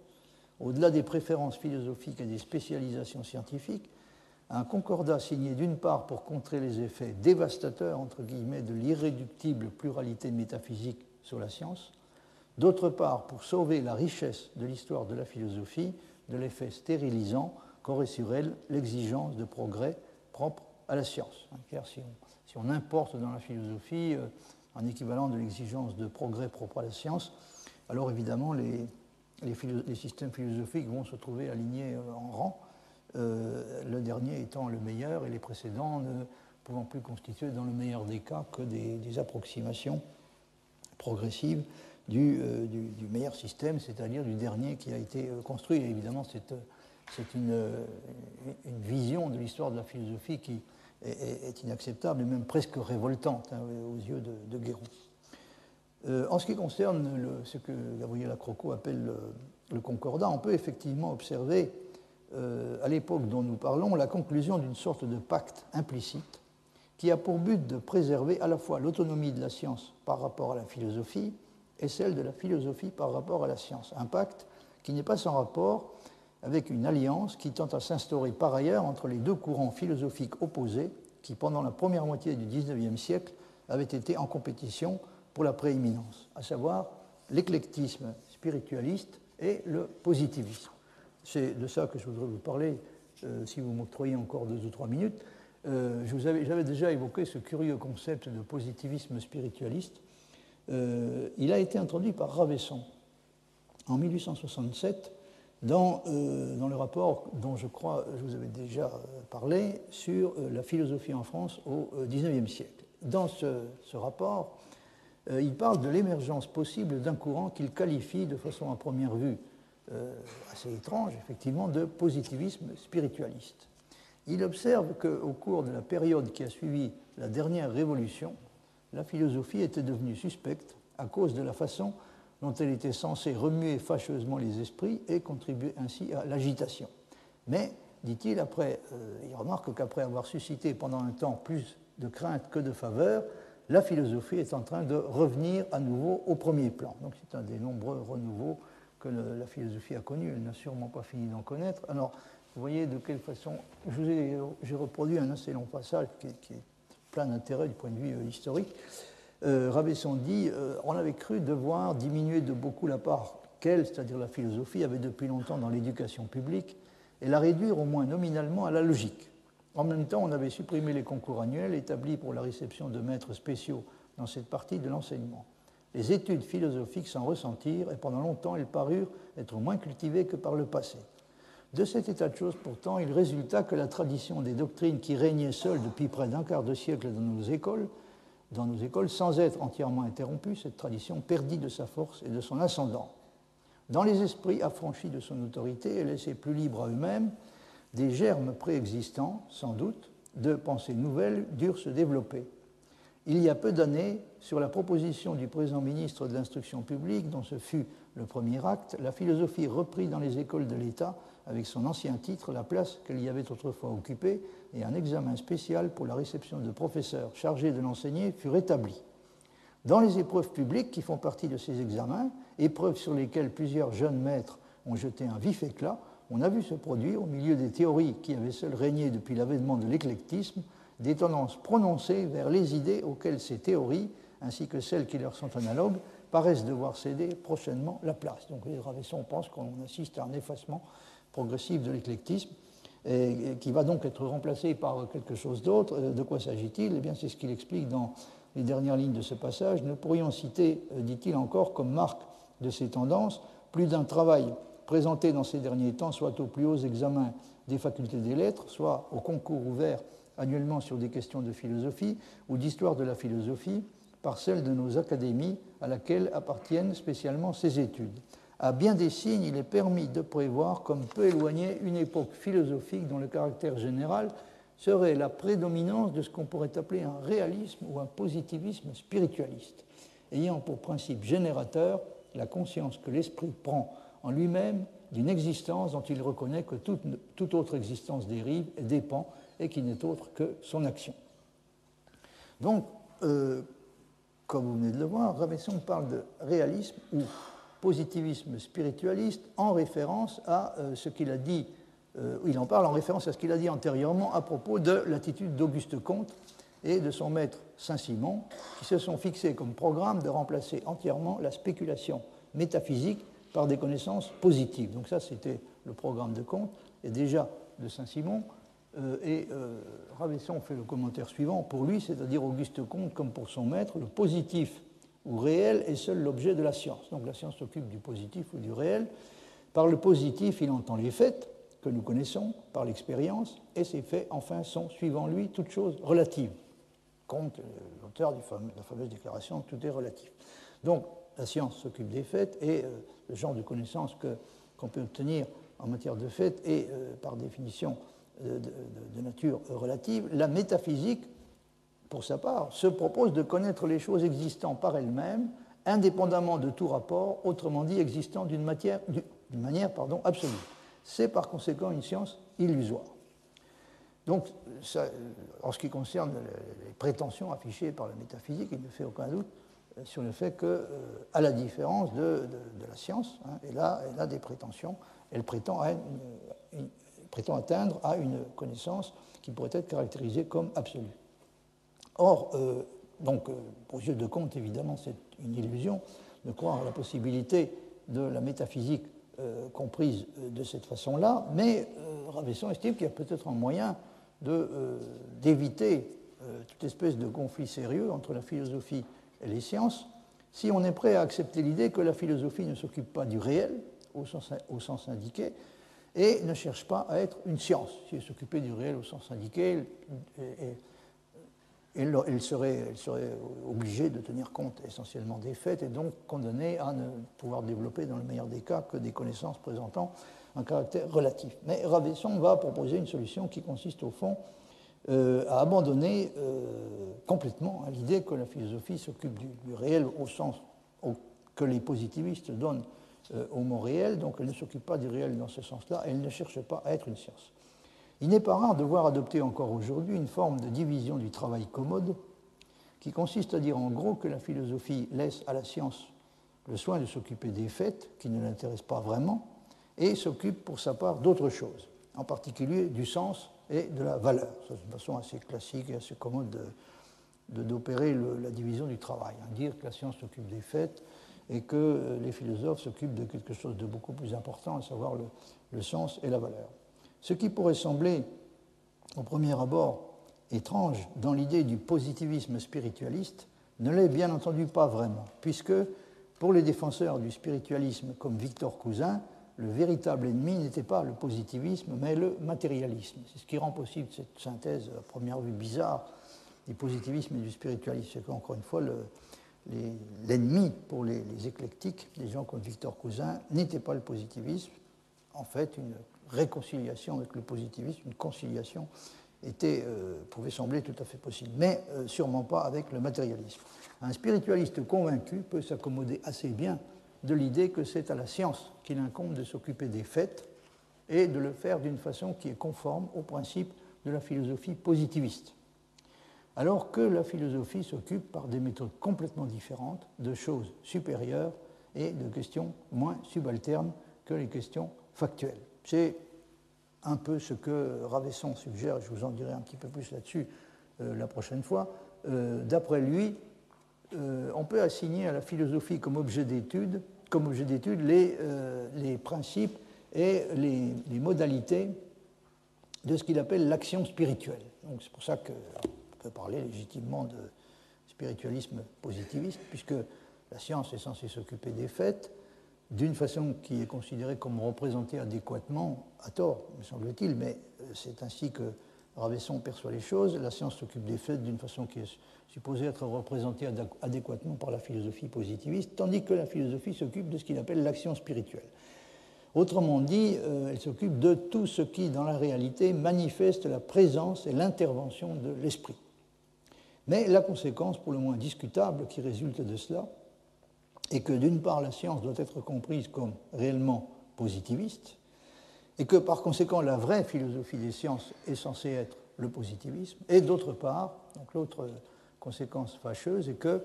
au-delà des préférences philosophiques et des spécialisations scientifiques, un concordat signé d'une part pour contrer les effets dévastateurs, entre guillemets, de l'irréductible pluralité métaphysique sur la science, d'autre part pour sauver la richesse de l'histoire de la philosophie de l'effet stérilisant qu'aurait sur elle l'exigence de progrès propre à la science. Car si on importe dans la philosophie un équivalent de l'exigence de progrès propre à la science, alors évidemment les systèmes philosophiques vont se trouver alignés en rang, le dernier étant le meilleur et les précédents ne pouvant plus constituer dans le meilleur des cas que des approximations progressives du meilleur système, c'est-à-dire du dernier qui a été construit. Et évidemment, c'est une vision de l'histoire de la philosophie qui est inacceptable et même presque révoltante aux yeux de Guéroult. En ce qui concerne ce que Gabriela Crocco appelle le concordat, on peut effectivement observer, à l'époque dont nous parlons, la conclusion d'une sorte de pacte implicite qui a pour but de préserver à la fois l'autonomie de la science par rapport à la philosophie et celle de la philosophie par rapport à la science. Un pacte qui n'est pas sans rapport avec une alliance qui tend à s'instaurer par ailleurs entre les deux courants philosophiques opposés qui, pendant la première moitié du XIXe siècle, avaient été en compétition pour la prééminence, à savoir l'éclectisme spiritualiste et le positivisme. C'est de ça que je voudrais vous parler, si vous m'octroyez encore 2 ou 3 minutes. J'avais déjà évoqué ce curieux concept de positivisme spiritualiste. Il a été introduit par Ravesson en 1867 dans le rapport dont je crois je vous avais déjà parlé sur la philosophie en France au XIXe siècle. Dans ce rapport, il parle de l'émergence possible d'un courant qu'il qualifie de façon à première vue assez étrange, effectivement, de positivisme spiritualiste. Il observe qu'au cours de la période qui a suivi la dernière révolution, la philosophie était devenue suspecte à cause de la façon dont elle était censée remuer fâcheusement les esprits et contribuer ainsi à l'agitation. Mais, dit-il, il remarque qu'après avoir suscité pendant un temps plus de crainte que de faveur, la philosophie est en train de revenir à nouveau au premier plan. Donc c'est un des nombreux renouveaux que la philosophie a connu, elle n'a sûrement pas fini d'en connaître. Alors, vous voyez de quelle façon, j'ai reproduit un assez long passage qui est plein d'intérêt du point de vue historique. Ravesson dit on avait cru devoir diminuer de beaucoup la part qu'elle, c'est-à-dire la philosophie, avait depuis longtemps dans l'éducation publique et la réduire au moins nominalement à la logique. En même temps, on avait supprimé les concours annuels établis pour la réception de maîtres spéciaux dans cette partie de l'enseignement. Les études philosophiques s'en ressentirent et pendant longtemps, elles parurent être moins cultivées que par le passé. De cet état de choses, pourtant, il résulta que la tradition des doctrines qui régnait seule depuis près d'un quart de siècle dans nos écoles, sans être entièrement interrompue, cette tradition perdit de sa force et de son ascendant. Dans les esprits affranchis de son autorité et laissés plus libres à eux-mêmes, des germes préexistants, sans doute, de pensées nouvelles durent se développer. il y a peu d'années, sur la proposition du président ministre de l'Instruction publique, dont ce fut le premier acte, la philosophie reprit dans les écoles de l'État, avec son ancien titre, la place qu'elle y avait autrefois occupée, et un examen spécial pour la réception de professeurs chargés de l'enseigner fut rétabli. Dans les épreuves publiques qui font partie de ces examens, épreuves sur lesquelles plusieurs jeunes maîtres ont jeté un vif éclat, on a vu se produire, au milieu des théories qui avaient seules régné depuis l'avènement de l'éclectisme, des tendances prononcées vers les idées auxquelles ces théories, ainsi que celles qui leur sont analogues, paraissent devoir céder prochainement la place. Donc les Ravesson pensent qu'on assiste à un effacement progressif de l'éclectisme, et qui va donc être remplacé par quelque chose d'autre. De quoi s'agit-il? Eh bien, c'est ce qu'il explique dans les dernières lignes de ce passage. Nous pourrions citer, dit-il encore, comme marque de ces tendances, plus d'un travail présenté dans ces derniers temps, soit aux plus hauts examens des facultés des lettres, soit au concours ouvert annuellement sur des questions de philosophie ou d'histoire de la philosophie, par celle de nos académies à laquelle appartiennent spécialement ces études. À bien des signes, il est permis de prévoir comme peu éloignée une époque philosophique dont le caractère général serait la prédominance de ce qu'on pourrait appeler un réalisme ou un positivisme spiritualiste, ayant pour principe générateur la conscience que l'esprit prend en lui-même d'une existence dont il reconnaît que toute autre existence dérive et dépend et qui n'est autre que son action. Donc, comme vous venez de le voir, Ravesson parle de réalisme ou positivisme spiritualiste en référence à ce qu'il a dit, il en parle en référence à ce qu'il a dit antérieurement à propos de l'attitude d'Auguste Comte et de son maître Saint-Simon, qui se sont fixés comme programme de remplacer entièrement la spéculation métaphysique par des connaissances positives. Donc ça, c'était le programme de Comte et déjà de Saint-Simon. Ravesson fait le commentaire suivant. Pour lui, c'est-à-dire Auguste Comte comme pour son maître, le positif ou réel est seul l'objet de la science. Donc la science s'occupe du positif ou du réel. Par le positif, il entend les faits que nous connaissons par l'expérience, et ces faits, enfin, sont, suivant lui, toutes choses relatives. Comte, l'auteur de la fameuse déclaration « tout est relatif ». Donc la science s'occupe des faits, et le genre de connaissances qu'on peut obtenir en matière de faits est, par définition, de nature relative. La métaphysique, pour sa part, se propose de connaître les choses existant par elles-mêmes, indépendamment de tout rapport, autrement dit existant d'une manière absolue. C'est par conséquent une science illusoire. Donc, ça, en ce qui concerne les prétentions affichées par la métaphysique, il ne fait aucun doute sur le fait qu'à la différence de la science, elle a des prétentions, elle prétend atteindre à une connaissance qui pourrait être caractérisée comme absolue. Or, aux yeux de Comte, évidemment, c'est une illusion de croire à la possibilité de la métaphysique comprise de cette façon-là, mais Ravesson estime qu'il y a peut-être un moyen d'éviter toute espèce de conflit sérieux entre la philosophie et les sciences si on est prêt à accepter l'idée que la philosophie ne s'occupe pas du réel au sens indiqué et ne cherche pas à être une science. Si elle s'occupait du réel au sens indiqué, elle serait obligée de tenir compte essentiellement des faits et donc condamnée à ne pouvoir développer dans le meilleur des cas que des connaissances présentant un caractère relatif. Mais Ravesson va proposer une solution qui consiste au fond à abandonner complètement l'idée que la philosophie s'occupe du réel au sens que les positivistes donnent au mot réel, donc elle ne s'occupe pas du réel dans ce sens-là, elle ne cherche pas à être une science. Il n'est pas rare de voir adopter encore aujourd'hui une forme de division du travail commode qui consiste à dire en gros que la philosophie laisse à la science le soin de s'occuper des faits qui ne l'intéressent pas vraiment et s'occupe pour sa part d'autres choses, en particulier du sens et de la valeur. C'est une façon assez classique et assez commode d'opérer la division du travail. Dire que la science s'occupe des faits et que les philosophes s'occupent de quelque chose de beaucoup plus important, à savoir le sens et la valeur. Ce qui pourrait sembler, au premier abord, étrange dans l'idée du positivisme spiritualiste, ne l'est bien entendu pas vraiment, puisque pour les défenseurs du spiritualisme comme Victor Cousin, le véritable ennemi n'était pas le positivisme, mais le matérialisme. C'est ce qui rend possible cette synthèse, à première vue bizarre, du positivisme et du spiritualisme. C'est qu'encore une fois, l'ennemi pour les éclectiques, les gens comme Victor Cousin, n'était pas le positivisme, en fait une réconciliation avec le positivisme, une conciliation pouvait sembler tout à fait possible, mais sûrement pas avec le matérialisme. Un spiritualiste convaincu peut s'accommoder assez bien de l'idée que c'est à la science qu'il incombe de s'occuper des faits et de le faire d'une façon qui est conforme aux principes de la philosophie positiviste, alors que la philosophie s'occupe par des méthodes complètement différentes de choses supérieures et de questions moins subalternes que les questions factuelles. C'est un peu ce que Ravesson suggère, je vous en dirai un petit peu plus là-dessus la prochaine fois. D'après lui, on peut assigner à la philosophie comme objet d'étude les principes et les modalités de ce qu'il appelle l'action spirituelle. Donc c'est pour ça qu'on peut parler légitimement de spiritualisme positiviste, puisque la science est censée s'occuper des faits d'une façon qui est considérée comme représentée adéquatement, à tort, me semble-t-il, mais c'est ainsi que Ravesson perçoit les choses. La science s'occupe des faits d'une façon qui est supposée être représentée adéquatement par la philosophie positiviste, tandis que la philosophie s'occupe de ce qu'il appelle l'action spirituelle. Autrement dit, elle s'occupe de tout ce qui, dans la réalité, manifeste la présence et l'intervention de l'esprit. Mais la conséquence, pour le moins discutable, qui résulte de cela, est que, d'une part, la science doit être comprise comme réellement positiviste, et que, par conséquent, la vraie philosophie des sciences est censée être le positivisme, et d'autre part, donc l'autre conséquence fâcheuse est que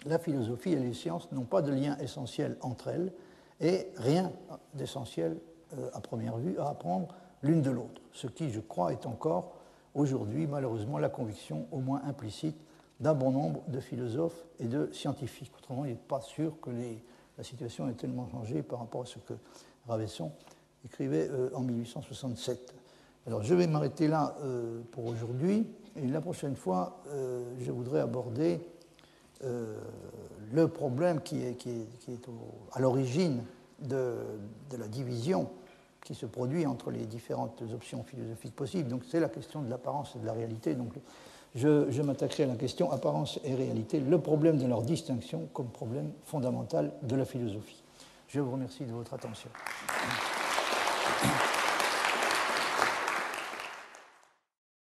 la philosophie et les sciences n'ont pas de lien essentiel entre elles, et rien d'essentiel, à première vue, à apprendre l'une de l'autre, ce qui, je crois, est encore aujourd'hui, malheureusement, la conviction, au moins implicite, d'un bon nombre de philosophes et de scientifiques. Autrement, il n'est pas sûr que la situation ait tellement changé par rapport à ce que Ravesson écrivait en 1867. Alors, je vais m'arrêter là pour aujourd'hui, et la prochaine fois, je voudrais aborder le problème qui est à l'origine de la division qui se produit entre les différentes options philosophiques possibles. Donc c'est la question de l'apparence et de la réalité. Donc je m'attaquerai à la question apparence et réalité, le problème de leur distinction comme problème fondamental de la philosophie. Je vous remercie de votre attention.